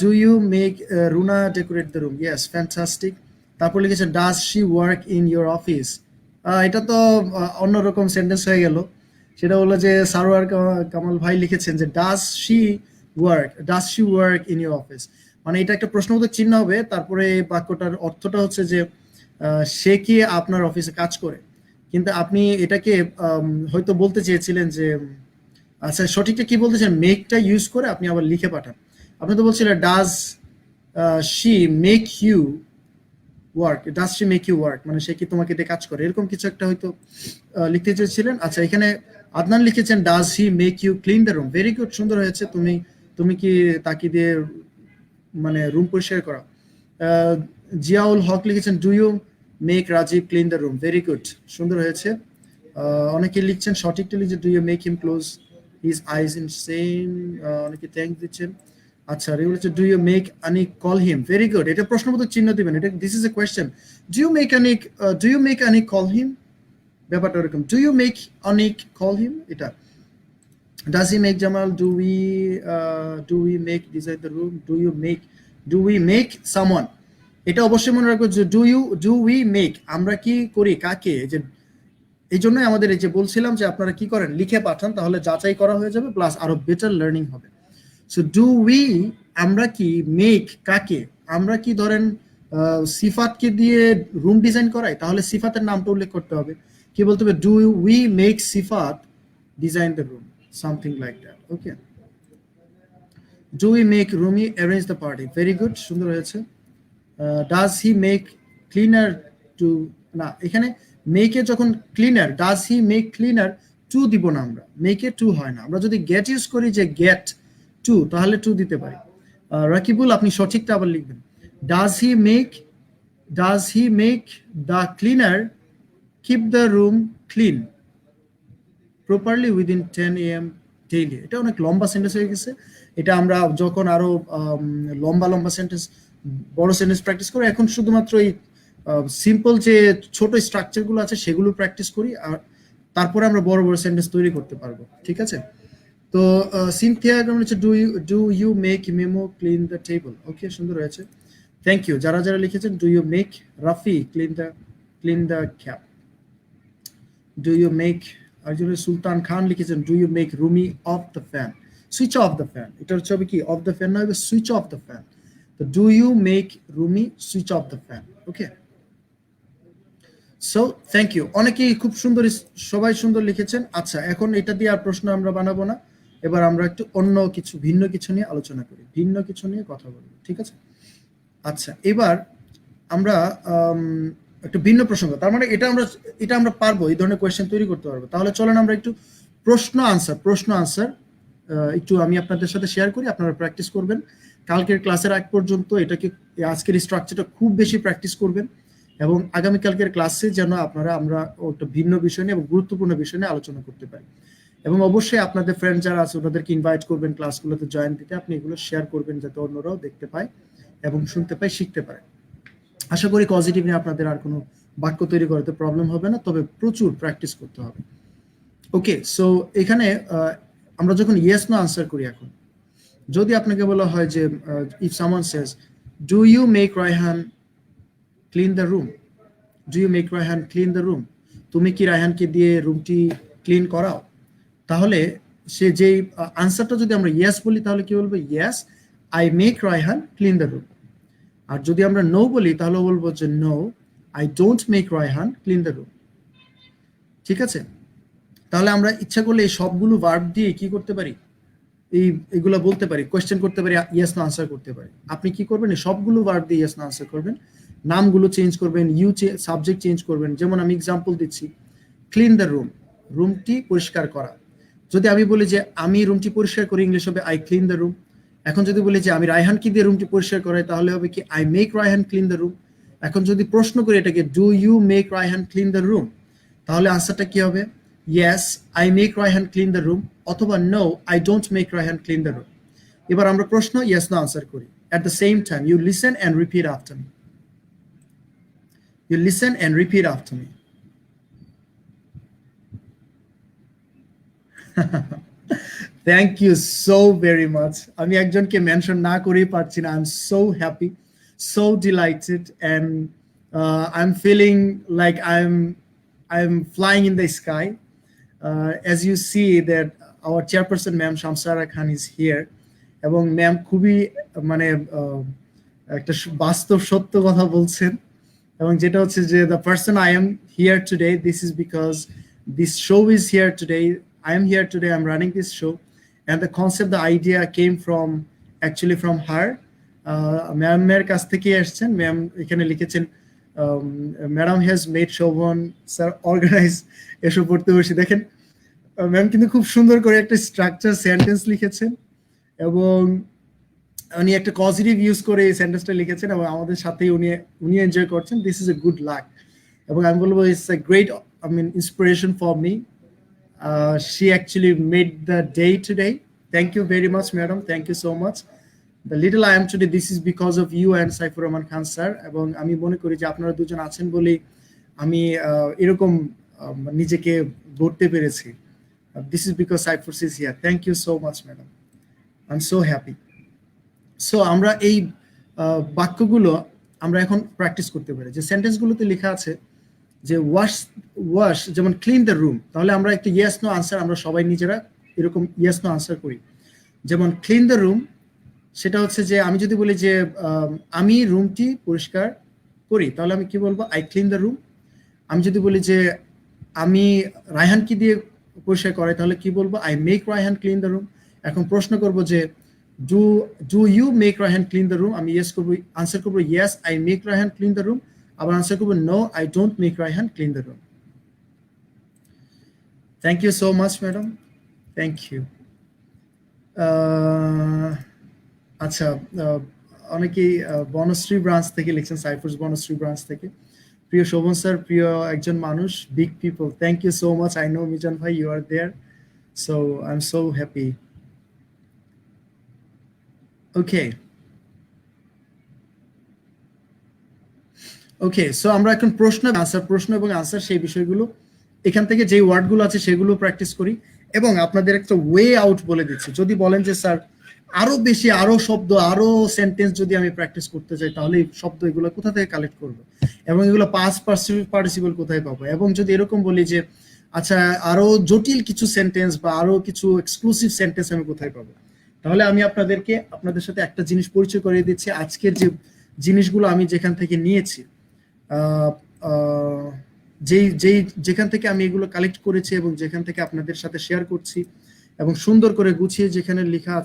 Do you make Runa decorate the room, yes, fantastic. তারপর লিখেছে does she work in your office. এটা তো অন্যরকম সেন্টেন্স হয়ে গেল। সেটা হলো যে সারোয়ার কামাল ভাই লিখেছেন যে does she work in your office, মানে এটা একটা প্রশ্নবোধক চিহ্ন হবে। তারপরে এই বাক্যটার অর্থটা হচ্ছে যে সে কি আপনার অফিসে কাজ করে, কিন্তু আপনি এটাকে হয়তো বলতে চেয়েছিলেন যে, আচ্ছা সঠিকটা কি বলতেছেন, মেকটা ইউজ করে আপনি আবার লিখে পাঠান। আপনি তো বলছিলেন does she make you work, does she make you work, মানে সে কি তোমাকে দিয়ে কাজ করে, এরকম কিছু একটা হয়তো লিখতে চেয়েছিলেন। আচ্ছা, এখানে আদনান লিখেছেন does he make you clean the room. Very good, সুন্দর হয়েছে। তুমি তুমি কি তাকে দিয়ে মানে রুম পরিষ্কার করা। জিয়াউল হক লিখেছেন do you make Rajib clean the room. Very good, সুন্দর হয়েছে। অনেকে লিখছেন সঠিকটা লিখছে do you make him close his eyes in same, অনেকে থ্যাংক দিচ্ছেন। আচ্ছা, রে বলেছে do you make Anik call him. Very good, এটা প্রশ্নবোধক চিহ্ন দিবেন, এটা this is a question. Do you make Anik call him, ব্যাপারটা এরকম, do you make Anik call him, এটা। Does he make Jamal? Do we make design the room? Do we make someone? এটা অবশ্যই মনে রাখবো যে ডু উই মেক, আমরা কি করি কাকে, যে এই জন্যই আমাদের এই যে বলছিলাম যে আপনারা কি করেন লিখে পাঠান, তাহলে যাচাই করা হয়ে যাবে, প্লাস আরো বেটার লার্নিং হবে। সো ডু উই, আমরা কি, মেক কাকে, আমরা কি ধরেন সিফাতকে দিয়ে রুম ডিজাইন করাই, তাহলে সিফাতের নামটা উল্লেখ করতে হবে, কি বলতে হবে, do we make Sifat design the room, something like that. Okay, do we make Rumi arrange the party, very good, সুন্দর হয়েছে। Does he make cleaner to, না এখানে মেকে যখন cleaner, does he make cleaner to দিব না, আমরা মেকে টু হয় না, আমরা যদি গেট ইউজ করি যে গেট টু, তাহলে টু দিতে পারি। রাকিবুল, আপনি সঠিকটা আবার লিখবেন, does he make the cleaner keep the room clean properly within 10 AM daily. এটা অনেক লম্বা সেন্টেন্স হয়ে গেছে, এটা আমরা যখন আরো লম্বা লম্বা সেন্টেন্স, বড় সেন্টেন্স প্র্যাকটিস করি, এখন শুধুমাত্র এই সিম্পল যে ছোট স্ট্রাকচার গুলো আছে সেগুলো প্র্যাকটিস করি, আর তারপরে আমরা বড় বড় সেন্টেন্স তৈরি করতে পারবো, ঠিক আছে। তো সিনথিয়া কেমন হচ্ছে, do you make Memo clean the table, okay, সুন্দর হয়েছে, থ্যাংক ইউ। যারা যারা লিখেছেন, do you make Rafi clean the cap, do you make, একজন সুলতান খান লিখেছেন, do you make Rumi off the fan, switch off the fan, এটা হচ্ছে হবে কি, অফ দ্য ফ্যান না হবে সুইচ অফ দ্য ফ্যান, তো do you make Rumi switch off the fan. Okay, so thank you, অনেকেই খুব সুন্দর, সবাই সুন্দর লিখেছেন। আচ্ছা, এখন এটা দিয়ে আর প্রশ্ন আমরা বানাবো না, এবার আমরা একটু অন্য কিছু, ভিন্ন কিছু নিয়ে আলোচনা করি, ভিন্ন কিছু নিয়ে কথা বলবো, ঠিক আছে। আচ্ছা, এবার আমরা একটু ভিন্ন প্রসঙ্গ, তার মানে এটা আমরা পারবো, এই ধরনের কোয়েশ্চেন তৈরি করতে পারবো। তাহলে চলেন আমরা একটু প্রশ্ন আনসার একটু আমি আপনাদের সাথে শেয়ার করি, আপনারা প্র্যাকটিস করবেন কালকের ক্লাসের আগ পর্যন্ত, এটাকে আজকের স্ট্রাকচারটা খুব বেশি প্র্যাকটিস করবেন, এবং আগামীকালকের ক্লাসে যেন আমরা একটা ভিন্ন বিষয় নিয়ে এবং গুরুত্বপূর্ণ বিষয় নিয়ে আলোচনা করতে পারি। এবং অবশ্যই আপনাদের ফ্রেন্ড যারা আছে ওনাদেরকে ইনভাইট করবেন ক্লাসগুলোতে জয়েন দিতে, আপনি এগুলো শেয়ার করবেন যাতে অন্যরাও দেখতে পায় এবং শুনতে পায়, শিখতে পারে। আশা করি পজিটিভ নিয়ে আপনাদের আর কোনো বাক্য তৈরি করতে প্রবলেম হবে না, তবে প্রচুর প্র্যাকটিস করতে হবে। ওকে, সো এখানে আমরা যখন ইয়েস নো আনসার করি, এখন যদি আপনাকে বলা হয় যে if someone says, do you make Raihan clean the room, do you make Raihan clean the room, তুমি কি রায়হানকে দিয়ে রুমটি ক্লিন করাও, তাহলে সে যেই আনসারটা যদি আমরা ইয়েস বলি, তাহলে কি বলবো, yes I make Raihan clean the room. আর যদি আমরা নো বলি, তাহলে বলবো যে no I don't make Raihan clean the room, ঠিক আছে। তাহলে আমরা ইচ্ছা করলে এই সবগুলো ভার্ব দিয়ে কি করতে পারি, এগুলো বলতে পারি, কোয়েশ্চেন করতে পারি, ইয়েস নো আনসার করতে পারি। আপনি কি করবেন, এই সবগুলো ভার্ব দিয়ে ইয়েস নো আনসার করবেন, নামগুলো চেঞ্জ করবেন, সাবজেক্ট চেঞ্জ করবেন। যেমন আমি এক্সাম্পল দিচ্ছি, ক্লিন দ্য রুম, রুমটি পরিষ্কার করা। যদি আমি বলি যে আমি রুমটি পরিষ্কার করি, ইংলিশ হবে আই ক্লিন দ্য রুম। এখন যদি বলি যে আমি রায়হানকে দিয়ে রুমটি পরিষ্কার করাই, তাহলে হবে কি, I make Raihan clean the room. এখন যদি প্রশ্ন করি এটাকে, do you make Raihan clean the room, তাহলে আনসারটা কি হবে, yes I make Raihan clean the room, অথবা no I don't make Raihan clean the room. এবার আমরা প্রশ্ন ইয়েস নো আনসার করি। At the same time, you listen and repeat after me. You listen and repeat after me. Thank you so very much. আমি একজনকে মেনশন না করেই পারছি না। I'm so happy, so delighted, and I'm feeling like I'm flying in the sky. As you see that our chairperson ma'am Shamsara Khan is here, এবং ম্যাম খুবই মানে একটা বাস্তব সত্য কথা বলছেন, এবং যেটা হচ্ছে যে the person I am here today, this is because this show is here today. I am here today, I'm running this show, and the concept, the idea came from actually from her. ম্যামের কাছ থেকে এসেছেন। ম্যাম এখানে লিখেছেন, madam has made Shovon sir organise, এসব পড়তে বসে দেখেন ম্যাম কিন্তু খুব সুন্দর করে একটা স্ট্রাকচার সেন্টেন্স লিখেছেন, এবং উনি একটা পজিটিভ ইউজ করে এই সেন্টেন্সটা লিখেছেন, এবং আমাদের সাথেই উনি এনজয় করছেন। This is a good luck, এবং আমি বলবো it's a great inspiration for me. She actually made the day today. Thank you very much, madam. Thank you so much. The little I am today, this is because of you and Saifur Rahman Khan sir. এবং আমি মনে করি যে আপনারা দুজন আছেন বলে আমি এরকম নিজেকে গড়তে পেরেছি। This is because Cyprus is here. Thank you so much, madam. I'm so happy. So আমরা এই বাক্যগুলো আমরা এখন প্র্যাকটিস করতে পারি। যে সেন্টেন্সগুলোতে লেখা আছে যে ওয়াশ ওয়াশ, যেমন ক্লিন দ্য রুম, তাহলে আমরা একটা ইয়েস নো আনসার আমরা সবাই নিজেরা এরকম ইয়েস নো আনসার করি। যেমন ক্লিন দ্য রুম, সেটা হচ্ছে যে আমি যদি বলি যে আমি রুমটি পরিষ্কার করি, তাহলে আমি কি বলবো? I clean the room. আমি যদি বলি যে আমি রায়হানকে দিয়ে পরিষ্কার করাই, তাহলে কি বলবো? I make Raihan clean the room. এখন প্রশ্ন করবো যে do you make Raihan clean the room? আমি ইয়েস করবো, আনসার করবো yes I make Raihan clean the room. আবার আনসার করবো no I don't make Raihan clean the room. Thank you so much madam, thank you. আচ্ছা, অনেকেই বনশ্রী ব্রাঞ্চ থেকে লিখছেন, সাইফুস বনশ্রী ব্রাঞ্চ থেকে। প্রিয় শোভন স্যার, প্রিয় একজন মানুষ, big people, thank you so much. I know Mizan ভাই, you are there, so I am so happy. Okay okay, so আমরা এখন প্রশ্ন এবং আনসার সেই বিষয়গুলো এখান থেকে যে ওয়ার্ডগুলো আছে সেগুলো প্র্যাকটিস করি, এবং আপনাদের একটা ওয়ে আউট বলে দিচ্ছি। যদি বলেন যে স্যার আরো বেশি, আরো শব্দ, আরো সেন্টেন্স যদি আমি প্র্যাকটিস করতে চাই, তাহলে এই শব্দ এগুলো কোথা থেকে কালেক্ট করবো, এবং এগুলো পাস্ট পার্টিসিপল কোথায় পাবো? এবং যদি এরকম বলি যে আচ্ছা আরো জটিল কিছু সেন্টেন্স বা আরো কিছু এক্সক্লুসিভ সেন্টেন্স আমি কোথায় পাবো, তাহলে আমি আপনাদের সাথে একটা জিনিস পরিচয় করিয়ে দিচ্ছি। আজকের যে জিনিসগুলো আমি যেখান থেকে নিয়েছি, যেখান থেকে আমি এগুলো কালেক্ট করেছি এবং যেখান থেকে আপনাদের সাথে শেয়ার করছি, এবং সুন্দর করে গুছিয়ে যেখানে লেখা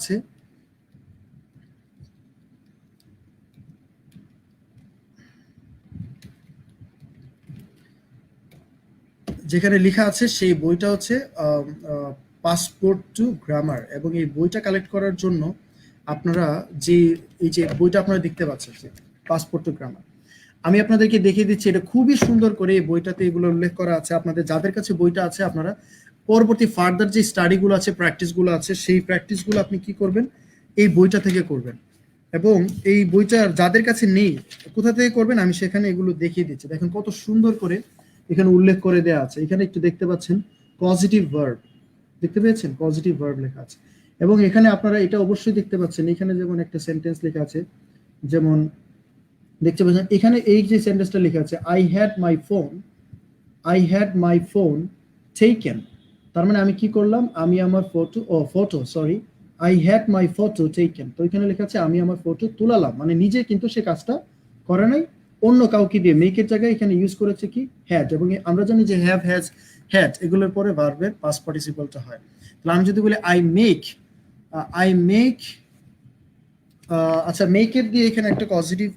আছে, সেই বইটা হচ্ছে পাসপোর্ট টু গ্রামার। এবং এই বইটা কালেক্ট করার জন্য আপনারা এই যে বইটা আপনারা দেখতে পাচ্ছেন, যে পাসপোর্ট টু গ্রামার, আমি আপনাদেরকে দেখিয়ে দিচ্ছি। এটা খুবই সুন্দর করে এই বইটাতে এগুলো উল্লেখ করা আছে। আপনাদের যাদের কাছে বইটা আছে, আপনারা পরবর্তী ফার্দার যে স্টাডিগুলো আছে, প্র্যাকটিসগুলো আছে, সেই প্র্যাকটিসগুলো আপনি কি করবেন? এই বইটা থেকে করবেন। এবং এই বইটা যাদের কাছে নেই, কোথা থেকে করবেন আমি সেখানে এগুলো দেখিয়ে দিচ্ছি। দেখেন কত সুন্দর করে এখানে উল্লেখ করে দেওয়া আছে। এখানে একটু দেখতে পাচ্ছেন পজিটিভ ভার্ব, দেখতে পেয়েছেন? পজিটিভ ভার্ব লেখা আছে। এবং এখানে আপনারা এটা অবশ্যই দেখতে পাচ্ছেন, এখানে যেমন একটা সেন্টেন্স লেখা আছে, যেমন দেখতে পাচ্ছেন এখানে এই যে সেন্টেন্সটা লেখা আছে, I had my phone taken. তার মানে আমি কি করলাম? আমি আমার photo sorry I had my photo taken. তো এখানে লেখা আছে আমি আমার ফটো তুলালাম, মানে নিজে কিন্তু সে কাজটা করে নাই, অন্য কাউকে দিয়ে। মেকের জায়গায় এখানে ইউজ করেছে কি? হ্যাড। এবং আমরা জানি যে হ্যাভ, হ্যাজ, হ্যাড এগুলোর পরে ভার্বের পাস্ট পার্টিসিপলটা হয়। তাহলে আমি যদি বলি আই মেক, আচ্ছা মেকের দিয়ে এখানে একটা পজিটিভ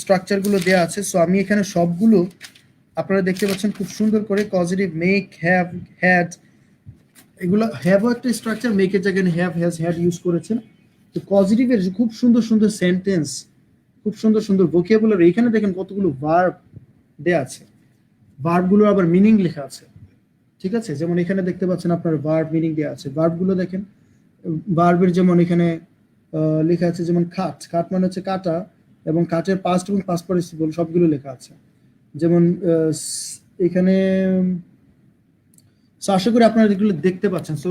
স্ট্রাকচার গুলো দেওয়া আছে। সো আমি এখানে সবগুলো আপনারা দেখতে পাচ্ছেন খুব সুন্দর করে, পজিটিভ, মেক, হ্যাভ, হ্যাড, এগুলো হ্যাভও একটা স্ট্রাকচার, মেকের জায়গায় হ্যাভ, হ্যাজ, হ্যাড ইউজ করেছেন। তো পজিটিভের খুব সুন্দর সুন্দর সেন্টেন্স, খুব সুন্দর সুন্দর ভোকাবুলারি। এখানে দেখেন কতগুলো ভার্ব দেয়া আছে, ভার্বগুলোর আবার মিনিং লেখা আছে, ঠিক আছে? যেমন এখানে দেখতে পাচ্ছেন আপনার ভার্ব মিনিং দেওয়া আছে। ভার্বগুলো দেখেন, ভার্বের যেমন এখানে লেখা আছে, যেমন খাট, খাট মানে হচ্ছে কাটা, এবং কাটের পাস্ট এবং পাস্ট পার্টিসিপল সবগুলো লেখা আছে। যেমন এখানে আশা করি আপনারা এগুলো দেখতে পাচ্ছেন। সো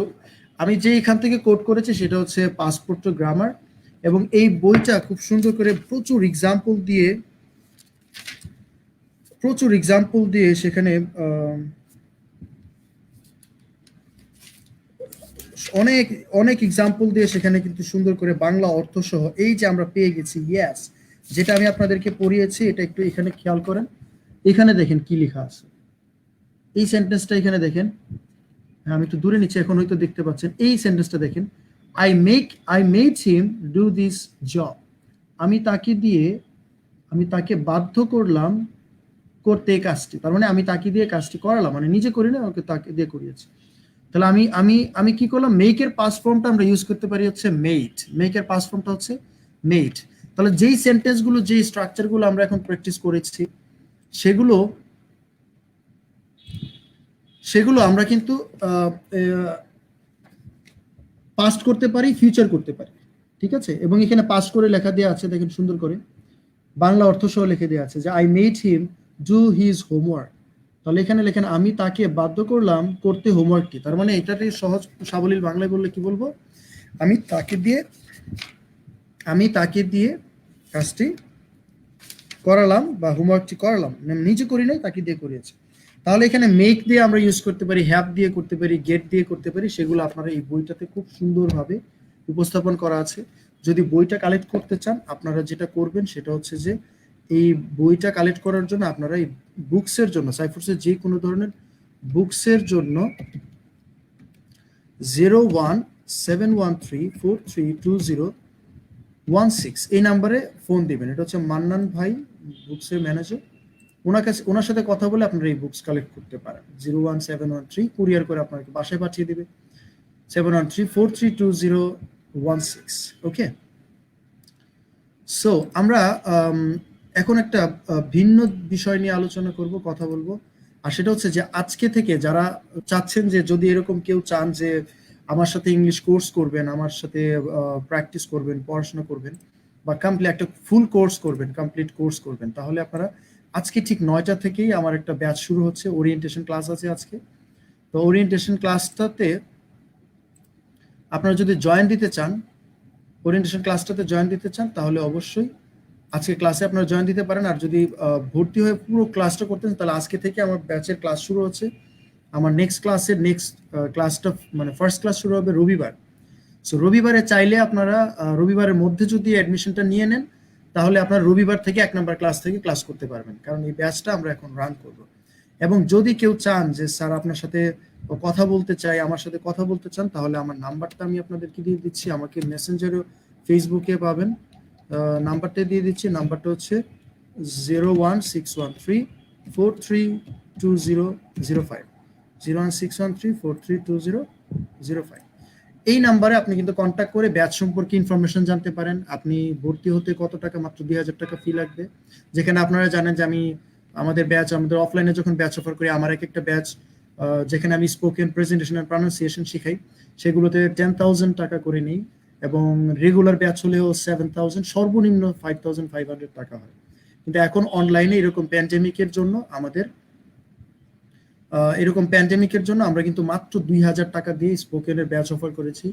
আমি যে এখান থেকে কোট করেছি সেটা হচ্ছে পাসপোর্ট টু গ্রামার, এবং এই বইটা খুব সুন্দর করে প্রচুর এক্সাম্পল দিয়ে সেখানে অনেক অনেক এক্সাম্পল দিয়ে সেখানে কিন্তু সুন্দর করে বাংলা অর্থ সহ এই যে আমরা পেয়ে গেছি ইয়েস, যেটা আমি আপনাদেরকে পড়িয়েছি। এটা একটু এখানে খেয়াল করেন, এখানে দেখেন কি লেখা আছে। এই সেন্টেন্সটা এখানে দেখেন, হ্যাঁ আমি একটু দূরে নিচ্ছি, এখন হয়তো দেখতে পাচ্ছেন। এই সেন্টেন্সটা দেখেন, I made him do this job. আমি তাকে বাধ্য করলাম করতে এই কাজটি। তার মানে আমি তাকে দিয়ে কাজটি করালাম, মানে নিজে করি না, ওকে তাকে দিয়ে করিয়েছি। তাহলে আমি কি করলাম? মেকের পাস্ট ফর্মটা আমরা ইউজ করতে পারি হচ্ছে মেড। মেকের পাস্ট ফর্মটা হচ্ছে মেড। তাহলে যেই সেন্টেন্সগুলো, যেই স্ট্রাকচারগুলো আমরা এখন প্র্যাকটিস করেছি, সেগুলো আমরা কিন্তু পাস্ট করতে পারি, ফিউচার করতে পারি, ঠিক আছে? এবং এখানে পাস্ট করে লেখা দেওয়া আছে, দেখেন সুন্দর করে বাংলা অর্থ সহ লিখে দেওয়া আছে যে I made him do his homework. তাহলে এখানে লেখেন আমি তাকে বাধ্য করলাম করতে হোমওয়ার্কটি। তার মানে এটাতে সহজ সাবলীল বাংলায় বললে কি বলবো, আমি তাকে দিয়ে কাজটি করালাম বা হোমওয়ার্কটি করালাম, নিজে করি নাই, তাকে দিয়ে করিয়েছে। তাহলে এখানে মেক দিয়ে আমরা ইউজ করতে পারি, হ্যাভ দিয়ে করতে পারি, গেট দিয়ে করতে পারি, সেগুলো আপনারা এই বইটাতে খুব সুন্দরভাবে উপস্থাপন করা আছে। যদি বইটা কালেক্ট করতে চান আপনারা যেটা করবেন সেটা হচ্ছে যে এই বইটা কালেক্ট করার জন্য আপনারা এই বুকসের জন্য, সাইফোর্সের যে কোনো ধরনের বুকসের জন্য 0171343201 এই নাম্বারে ফোন দিবেন। এটা হচ্ছে মান্নান ভাই, বুকসের ম্যানেজার। ওনার সাথে কথা বলে আপনারা এই বুকস কালেক্ট করতে পারেন। 01713 কুরিয়ার করে আপনাকে বাসায় পাঠিয়ে দিবে 713432016। ওকে, সো আমরা এখন একটা ভিন্ন বিষয় নিয়ে আলোচনা করব, কথা বলবো। আর সেটা হচ্ছে যে আজকে থেকে যারা চাচ্ছেন যে যদি এরকম কেউ চান যে আমার সাথে ইংলিশ কোর্স করবেন, আমার সাথে প্র্যাকটিস করবেন, পড়াশোনা করবেন, বা একটা ফুল কোর্স করবেন, কমপ্লিট কোর্স করবেন, তাহলে আপনারা আজকে ঠিক 9টা থেকেই আমার একটা ব্যাচ শুরু হচ্ছে, ওরিয়েন্টেশন ক্লাস আছে আজকে। তো ওরিয়েন্টেশন ক্লাসটাতে আপনারা যদি জয়েন দিতে চান, তাহলে অবশ্যই আজকে ক্লাসে আপনারা জয়েন দিতে পারেন। আর যদি ভর্তি হয়ে পুরো ক্লাসটা করতেন তাহলে আজকে থেকে আমার ব্যাচের ক্লাস শুরু হচ্ছে। আমার নেক্সট ক্লাসটা মানে ফার্স্ট ক্লাস শুরু হবে রবিবার। সো রবিবারে চাইলে আপনারা রবিবারের মধ্যে যদি অ্যাডমিশনটা নিয়ে নেন তাহলে আপনারা রবিবার থেকে 1 নম্বর ক্লাস থেকে ক্লাস করতে পারবেন, কারণ এই ব্যাচটা আমরা এখন রান করব। এবং যদি কেউ চান যে স্যার আপনার সাথে কথা বলতে চাই, আমার সাথে কথা বলতে চান, তাহলে আমার নাম্বারটা আমি আপনাদেরকে দিয়ে দিচ্ছি, আমাকে মেসেঞ্জারে ফেসবুকে পাবেন, নাম্বারটা দিয়ে দিচ্ছি। নাম্বারটা হচ্ছে 01613432005, 01613432005। এই নাম্বারে আপনি কিন্তু কন্ট্যাক্ট করে ব্যাচ সম্পর্কে ইনফরমেশন জানতে পারেন। আপনি ভর্তি হতে কত টাকা, মাত্র 2000 টাকা ফি লাগবে। যেখানে আপনারা জানেন যে আমি আমাদের অফলাইনে যখন ব্যাচ অফার করি, আমার একটা ব্যাচ যেখানে আমি স্পোকেন, প্রেজেন্টেশন আর প্রনাউন্সিয়েশন শিখাই, সেগুলোতে 10,000 টাকা করে নিই, এবং রেগুলার ব্যাচ হলেও 7,000, সর্বনিম্ন 5,500 টাকা হয়। কিন্তু এখন অনলাইনে এরকম প্যান্ডেমিকের জন্য আমরা কিন্তু মাত্র 2,000 টাকা দিয়ে স্পোকেনের ব্যাচ অফার করেছি।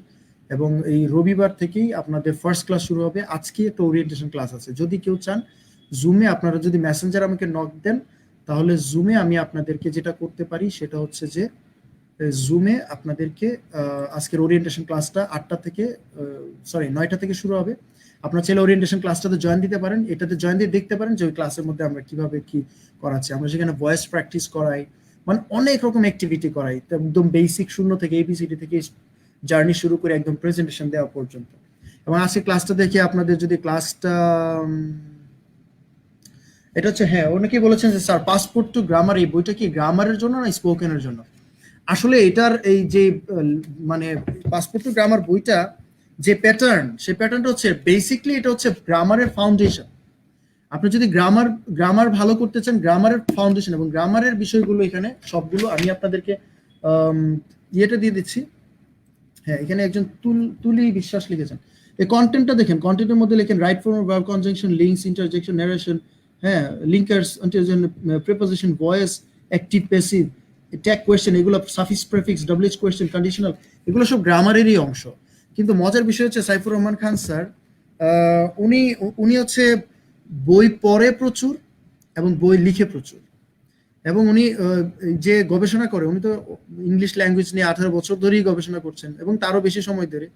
এবং এই রবিবার থেকেই আপনাদের ফার্স্ট ক্লাস শুরু হবে। আজকে একটা ওরিয়েন্টেশন ক্লাস আছে। যদি কেউ চান জুমে, আপনারা যদি মেসেঞ্জার আমাকে নক দেন, তাহলে জুমে আমি আপনাদেরকে যেটা করতে পারি সেটা হচ্ছে যে জুমে আপনাদেরকে আজকের ওরিয়েন্টেশন ক্লাসটা 9টা থেকে শুরু হবে। আপনার ছেলে ওরিয়েন্টেশন ক্লাসটাতে জয়েন দিতে পারেন, এটাতে জয়েন দিয়ে দেখতে পারেন যে ওই ক্লাসের মধ্যে আমরা কিভাবে কি করাচ্ছি। আমরা সেখানে ভয়েস প্র্যাকটিস করাই, মানে অনেক রকম অ্যাক্টিভিটি করাই, একদম বেসিক শূন্য থেকে এবিসিডি থেকে জার্নি শুরু করে একদম প্রেজেন্টেশন দেওয়া পর্যন্ত। এবং আজকে ক্লাসটা দেখে আপনাদের যদি ক্লাসটা এটা হচ্ছে, হ্যাঁ, অনেকে বলেছেন যে স্যার পাসপোর্ট টু গ্রামার এই বইটা কি গ্রামারের জন্য না স্পোকেনের জন্য? আসলে এটার এই যে মানে পাসপোর্ট টু গ্রামার বইটা যে প্যাটার্ন, সেই প্যাটার্নটা হচ্ছে বেসিকলি এটা হচ্ছে গ্রামারের ফাউন্ডেশন। আপনি যদি গ্রামার ভালো করতে চান, গ্রামারের ফাউন্ডেশন এবং গ্রামারের বিষয়গুলো এখানে সবগুলো আমি আপনাদেরকে ইয়েটা দিয়ে দিচ্ছি। হ্যাঁ, এখানে একজন তুলি বিশ্বাস লিখেছেন। এই কন্টেন্টটা দেখেন, কন্টেন্টের মধ্যে লেখেন right form, verb, conjunction, links, interjection, narration, হ্যাঁ, linkers, antigen, preposition, voice, active, passive, tag question, এগুলো suffix, prefix, WH question, conditional, এগুলো সব গ্রামারেরই অংশ। কিন্তু মজার বিষয় হচ্ছে সাইফুর রহমান খান স্যার, উনি হচ্ছে বই পড়ে প্রচুর এবং বই লিখে প্রচুর। এবং উনি যে গবেষণা করে, উনি তো ইংলিশ ল্যাঙ্গুয়েজ নিয়ে 18 বছর ধরেই গবেষণা করছেন, এবং তারও বেশি সময় ধরে,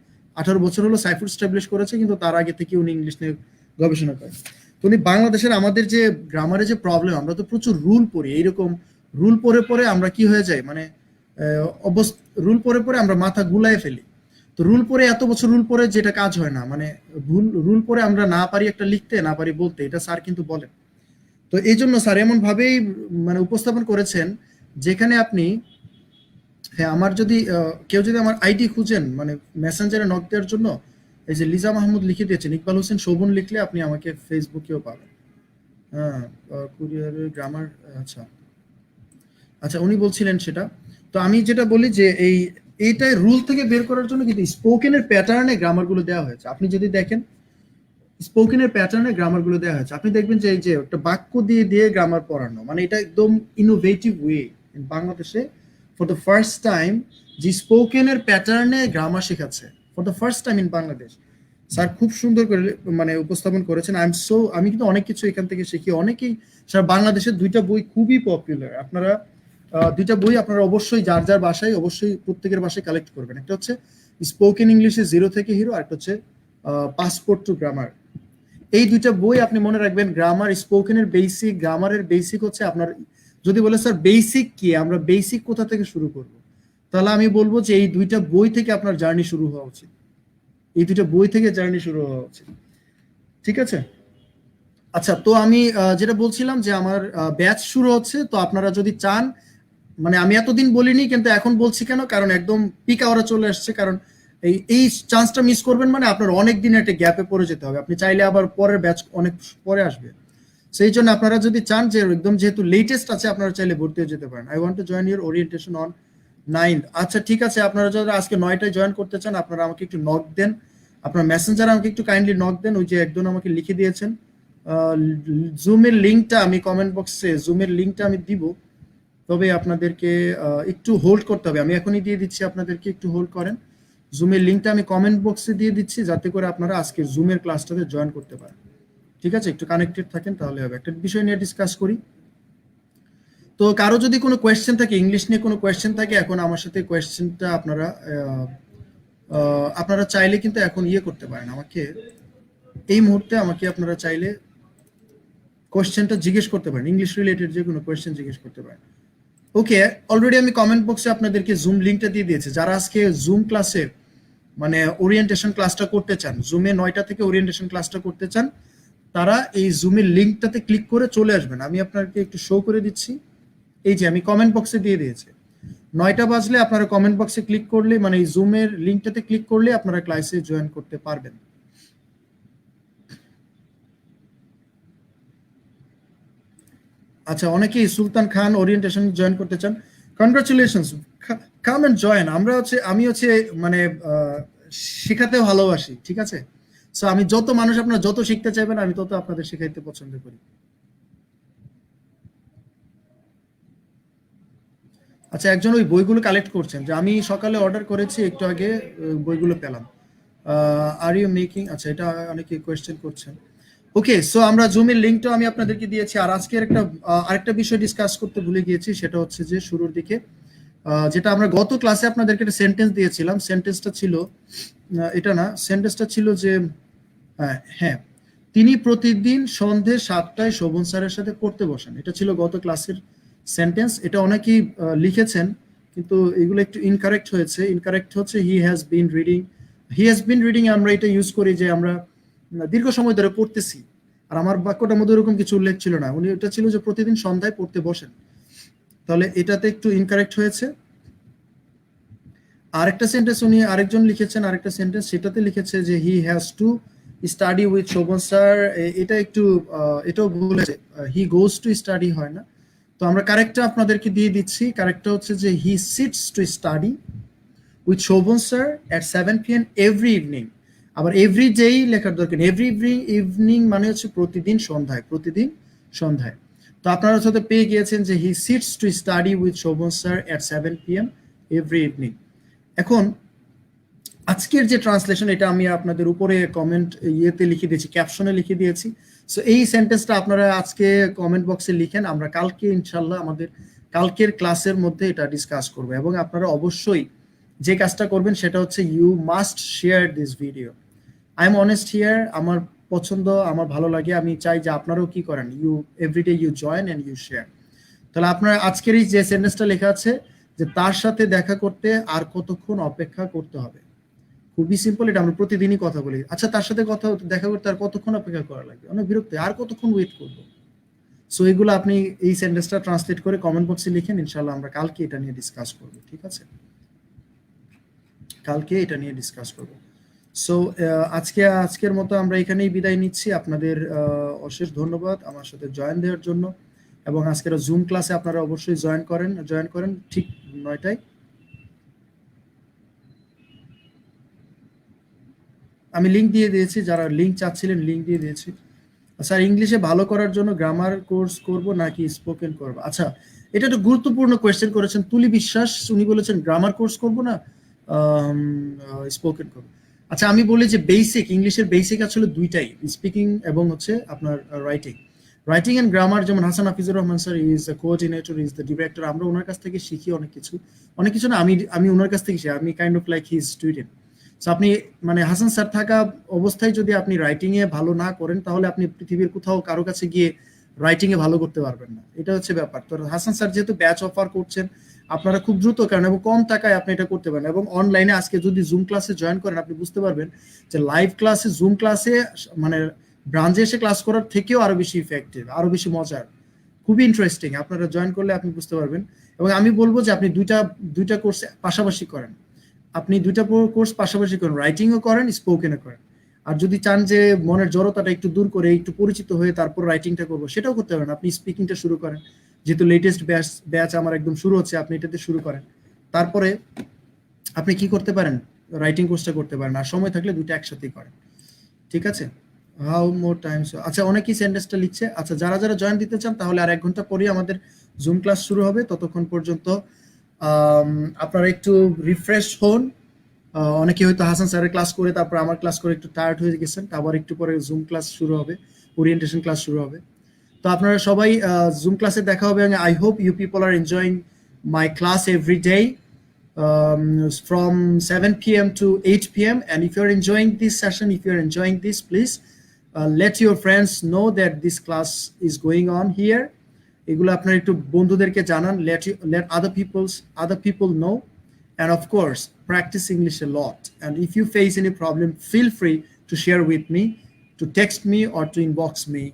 18 বছর হলো সাইফুর স্টাবলিশ করেছে, কিন্তু তার আগে থেকে উনি ইংলিশ নিয়ে গবেষণা করেন। তো উনি বাংলাদেশের আমাদের যে গ্রামারে যে প্রবলেম, আমরা তো প্রচুর রুল পড়ি, এইরকম রুল পড়ে পড়ে আমরা কি হয়ে যাই, মানে রুল পড়ে পড়ে আমরা মাথা গুলায় ফেলি। তো রুল পড়ে এত বছর রুল পড়ে যেটা কাজ হয় না, মানে রুল পড়ে আমরা না পারি একটা লিখতে, না পারি বলতে, এটা স্যার কিন্তু বলেন। তো এই জন্য স্যার এমন ভাবেই মানে উপস্থাপন করেছেন যেখানে আপনি, হ্যাঁ, আমার যদি কেউ যদি আমার আইডি খুঁজেন, মানে মেসেঞ্জারে নক দেওয়ার জন্য, এই যে লিজা মাহমুদ লিখে দিয়েছেন, ইকবাল হোসেন শোভন লিখলে আপনি আমাকে ফেসবুকেও পাবেন। হ্যাঁ, কুরিয়ারের গ্রামার, আচ্ছা আচ্ছা, উনি বলছিলেন সেটা। তো আমি যেটা বলি যে এইটাই রুল থেকে বের করার জন্য কিন্তু স্পোকেনের প্যাটার্নে গ্রামারগুলো দেওয়া হয়েছে। আপনি যদি দেখেন স্পোকেনের প্যাটার্নে গ্রামারগুলো দেওয়া হয়েছে। আপনি দেখবেন যে এই যে একটা বাক্য দিয়ে দিয়ে গ্রামার পড়ানো, মানে এটা একদম ইনোভেটিভ ওয়ে বাংলাদেশে ফর দ্য ফার্স্ট টাইম যে স্পোকেনের প্যাটার্নে গ্রামার শেখাচ্ছে for the first time in Bangladesh. Sir খুব সুন্দর করে মানে উপস্থাপন করেছেন। আমি কিন্তু অনেক কিছু এখান থেকে শিখি। অনেকেই স্যার বাংলাদেশের দুইটা বই খুবই পপুলার, আপনারা দুইটা বই আপনারা অবশ্যই যার যার বাসায় অবশ্যই প্রত্যেকের বাসায় কালেক্ট করবেন। একটা হচ্ছে স্পোকেন ইংলিশে জিরো থেকে হিরো, আর একটা হচ্ছে পাসপোর্ট টু গ্রামার। এই দুইটা বই আপনি মনে রাখবেন। গ্রামার, স্পোকেনের বেসিক, গ্রামারের বেসিক হচ্ছে আপনার, যদি বলে স্যার বেসিক কি, আমরা বেসিক কোথা থেকে শুরু করব, তাহলে আমি বলবো যে এই দুইটা বই থেকে আপনার জার্নি শুরু হওয়া উচিত। এই দুইটা বই থেকে জার্নি শুরু হওয়া উচিত, ঠিক আছে? আচ্ছা, তো আমি যেটা বলছিলাম যে আমার ব্যাচ শুরু হচ্ছে। তো আপনারা যদি চান, মানে আমি এতদিন বলিনি কিন্তু এখন বলছি কেন, কারণ একদম পিক আওয়ারে চলে আসছে। কারণ এই চান্সটা মিস করবেন মানে আপনার অনেক দিন একটা গ্যাপে পড়ে যেতে হবে। আপনি চাইলে আবার পরের ব্যাচ অনেক পরে আসবে। সেই জন্য আপনারা যদি চান যে একদম যেহেতু লেটেস্ট আছে, আপনারা চাইলে ভর্তি হয়ে যেতে পারেন। I want to join your orientation on 9। আচ্ছা ঠিক আছে, আপনারা যদি আজকে 9টায় জয়েন করতে চান, আপনারা আমাকে একটু নক দেন। আপনার মেসেঞ্জারে আমাকে একটু কাইন্ডলি নক দেন। ওই যে একজন আমাকে লিখে দিয়েছেন জুমের লিঙ্কটা, আমি কমেন্ট বক্সে জুমের লিঙ্কটা আমি দিব। তবে আপনাদেরকে একটু হোল্ড করতে হবে। আমি এখনই দিয়ে দিচ্ছি, আপনাদেরকে একটু হোল্ড করেন। জুমের লিঙ্কটা আমি কমেন্ট বক্সে দিয়ে দিচ্ছি, যাতে করে আপনারা আজকে জুমের ক্লাসটাতে জয়েন করতে পারেন। ঠিক আছে, একটু কানেক্টেড থাকেন তাহলে হবে। একটা বিষয় নিয়ে ডিসকাস করি। তো কারো যদি কোনো কোয়েশ্চেন থাকে, ইংলিশ নিয়ে কোনো কোয়েশ্চেন থাকে, এখন আমার সাথে কোয়েশ্চেনটা আপনারা চাইলে কিন্তু এখন ইয়ে করতে পারেন আমাকে, এই মুহূর্তে আমাকে আপনারা চাইলে কোয়েশ্চেনটা জিজ্ঞেস করতে পারেন। ইংলিশ রিলেটেড যে কোনো কোয়েশ্চেন জিজ্ঞেস করতে পারেন। ওকে, অলরেডি আমি কমেন্ট বক্সে আপনাদেরকে জুম লিঙ্কটা দিয়ে দিয়েছি। যারা আজকে জুম ক্লাসে মানে ওরিয়েন্টেশন ক্লাসটা করতে চান, জুমে 9টা থেকে ওরিয়েন্টেশন ক্লাসটা করতে চান, তারা এই জুমের লিঙ্কটাতে ক্লিক করে চলে আসবেন। আমি আপনাকে একটু শো করে দিচ্ছি। এই যে আমি কমেন্ট বক্সে দিয়ে দিয়েছি। 9টা বাজলে আপনারা কমেন্ট বক্সে ক্লিক করলে, মানে এই জুমের লিঙ্কটাতে ক্লিক করলে আপনারা ক্লাসে জয়েন করতে পারবেন। আচ্ছা, অনেকেই সুলতান খান ওরিয়েন্টেশন জয়েন করতে চান, কনগ্রাচুলেশনস, কাম এন্ড জয়েন। আমি হচ্ছে মানে শেখাতে ভালোবাসি, ঠিক আছে? সো আমি যত মানুষ, আপনারা যত শিখতে চাইবেন আমি তত আপনাদের শেখাইতে পছন্দ করি। আচ্ছা, একজন ওই বইগুলো কালেক্ট করছেন, যে আমি সকালে অর্ডার করেছি, একটু আগে বইগুলো পেলাম। আর ইউ মেকিং, আচ্ছা এটা অনেকে কোয়েশ্চেন করছেন। ওকে, সো আমরা জুমের লিঙ্কটা আমি আপনাদেরকে দিয়েছি। আর আজকের আরেকটা বিষয় ডিসকাস করতে ভুলে গিয়েছি, সেটা হচ্ছে যে শুরুর দিকে যেটা আমরা গত ক্লাসে আপনাদেরকে একটা সেন্টেন্স দিয়েছিলাম। সেন্টেন্সটা ছিল এটা না, সেন্টেন্সটা ছিল যে হ্যাঁ, তিনি প্রতিদিন সন্ধে 7টায় শোভন স্যারের সাথে পড়তে বসেন। এটা ছিল গত ক্লাসের সেন্টেন্স। এটা অনেকেই লিখেছেন, কিন্তু এগুলো একটু ইনকারেক্ট হয়েছে। ইনকারেক্ট হচ্ছে হি হ্যাজ বিন রিডিং। আমরা এটা ইউজ করি যে আমরা দীর্ঘ সময় ধরে পড়তেছি। আর আমার বাক্যটার মধ্যে এরকম কিছু উল্লেখ ছিল না। উনি এটা ছিল যে প্রতিদিন সন্ধ্যায় পড়তে বসেন। তাহলে এটাতে একটু ইনকারেক্ট হয়েছে। আরেকটা সেন্টেন্স উনি আরেকজন লিখেছেন, আরেকটা সেন্টেন্স সেটাতে লিখেছে যে he has to study with Shovon sir. এটা একটু এটাও ভুল আছে, হি গোজ টু স্টাডি হয় না। তো আমরা কারেক্টটা আপনাদেরকে দিয়ে দিচ্ছি। কারেক্টটা হচ্ছে যে he sits to study with Shovon sir at 7 p.m. Every evening. আবার এভরি ডেই লেখার দরকার, এভরি ইভিনিং মানে হচ্ছে প্রতিদিন সন্ধ্যায়, প্রতিদিন সন্ধ্যায়। তো আপনারা সাথে পেয়ে গিয়েছেন যে he sits to study with Shovon sir at 7 p.m. Every evening. এখন আজকের যে ট্রান্সলেশন, এটা আমি আপনাদের উপরে কমেন্ট ইয়েতে লিখে দিয়েছি, ক্যাপশনে লিখে দিয়েছি। সো এই সেন্টেন্সটা আপনারা আজকে কমেন্ট বক্সে লিখেন। আমরা কালকে ইনশাল্লাহ আমাদের কালকের ক্লাসের মধ্যে এটা ডিসকাস করবো। এবং আপনারা অবশ্যই যে কাজটা করবেন সেটা হচ্ছে you must share this video. I am honest here, আমার পছন্দ, আমার ভালো লাগে, আমি চাই যে আপনারাও কি করেন, you every day you join and you share. তাহলে আপনার আজকের এই যে সেন্টেন্সটা লেখা আছে যে তার সাথে দেখা করতে আর কতক্ষণ অপেক্ষা করতে হবে, খুবই সিম্পল। এটা আমরা প্রতিদিনই কথা বলি। আচ্ছা, তার সাথে দেখা করতে আর কতক্ষণ অপেক্ষা করা লাগবে, অনেক বিরক্ত, আর কতক্ষণ ওয়েট করবো। সো এগুলো আপনি এই সেন্টেন্সটা ট্রান্সলেট করে কমেন্ট বক্সে লিখেন। ইনশাল্লাহ আমরা কালকে এটা নিয়ে ডিসকাস করবো, ঠিক আছে? কালকে এটা নিয়ে ডিসকাস করবো। সো আজকের মতো আমরা এখানেই বিদায় নিচ্ছি। আপনাদের অশেষ ধন্যবাদ আমার সাথে জয়েন দেওয়ার জন্য। এবং আজকের জুম ক্লাসে আপনারা অবশ্যই জয়েন করেন ঠিক 9টায়। আমি লিংক দিয়ে দিয়েছি, যারা লিংক চাচ্ছিলেন লিংক দিয়ে দিয়েছি। স্যার ইংলিশে ভালো করার জন্য গ্রামার কোর্স করব নাকি স্পোকেন করব? আচ্ছা, এটা একটা গুরুত্বপূর্ণ কোয়েশ্চেন করেছেন তুলি বিশ্বাস। উনি বলেছেন গ্রামার কোর্স করব না স্পোকেন করব। আচ্ছা, আমি বলি যে বেসিক ইংলিশের বেসিক আসলে দুইটাই, স্পিকিং এবং হচ্ছে আপনার রাইটিং। রাইটিং এন্ড গ্রামার, যেমন Hasan Hafizur Rahman sir is the coordinator, is the director, আমরা ওনার কাছ থেকে শিখি অনেক কিছু। অনেক কিছু না, আমি আমি ওনার কাছ থেকে শিখি, আমি kind of like his student. So আপনি মানে হাসান স্যার থাকা অবস্থায় যদি আপনি রাইটিং এ ভালো না করেন, তাহলে আপনি পৃথিবীর কোথাও কারো কাছে গিয়ে রাইটিং এ ভালো করতে পারবেন না। এটা হচ্ছে ব্যাপার। তো হাসান স্যার যেহেতু ব্যাচ অফার করছেন, আপনারা খুব দ্রুত কারণ এবং কম টাকায় আপনি এটা করতে পারেন। এবং অনলাইনে আজকে যদি জুম ক্লাসে জয়েন করেন, আপনি বুঝতে পারবেন যে লাইভ ক্লাসে, জুম ক্লাসে মানে ব্রাঞ্চে এসে ক্লাস করার থেকেও আরো বেশি ইফেক্টিভ, আরো বেশি মজার, খুবই ইন্টারেস্টিং। আপনারা জয়েন করলে আপনি বুঝতে পারবেন। এবং আমি বলবো যে আপনি দুইটা দুইটা কোর্স পাশাপাশি করেন। আপনি দুইটা কোর্স পাশাপাশি করেন, রাইটিংও করেন, স্পোকেনও করেন। আর যদি চান যে মনের জড়তাটা একটু দূর করে একটু পরিচিত হয়ে তারপর রাইটিংটা করবো, সেটাও করতে পারেন। আপনি স্পিকিংটা শুরু করেন, যেহেতু লেটেস্ট ব্যাচ আমার একদম শুরু হচ্ছে, আপনি এটাতে শুরু করেন। তারপরে আপনি কি করতে পারেন, রাইটিং কোর্সটা করতে পারেন। আর সময় থাকলে দুইটা একসাথেই করেন, ঠিক আছে? হাউ মোর টাইমস, আচ্ছা অনেকেই সেন্টেন্সটা লিখছে। আচ্ছা, যারা যারা জয়েন দিতে চান তাহলে আর 1 ঘন্টা পরেই আমাদের জুম ক্লাস শুরু হবে। ততক্ষণ পর্যন্ত আপনারা একটু রিফ্রেশ হন। অনেকে হয়তো হাসান স্যারের ক্লাস করে তারপর আমার ক্লাস করে একটু টায়ার্ড হয়ে গেছেন, আবার একটু পরে জুম ক্লাস শুরু হবে, ওরিয়েন্টেশন ক্লাস শুরু হবে। তো আপনারা সবাই জুম ক্লাসে দেখা হবে। I hope you people are enjoying my class every day from 7 p.m. to 8 p.m. And if you're enjoying this session, if you're enjoying this, please let your friends know that this class is going on here. এগুলো আপনারা একটু বন্ধুদেরকে জানান, let other people know. And of course, practice English a lot. And if you face any problem, feel free to share with me, to text me or to inbox me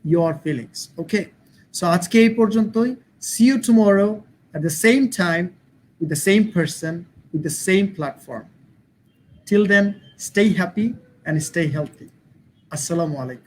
your feelings. Okay? So আজকে এই পর্যন্তই। See you tomorrow at the same time with the same person with the same platform. Till then, stay happy and stay healthy. Assalamu alaikum.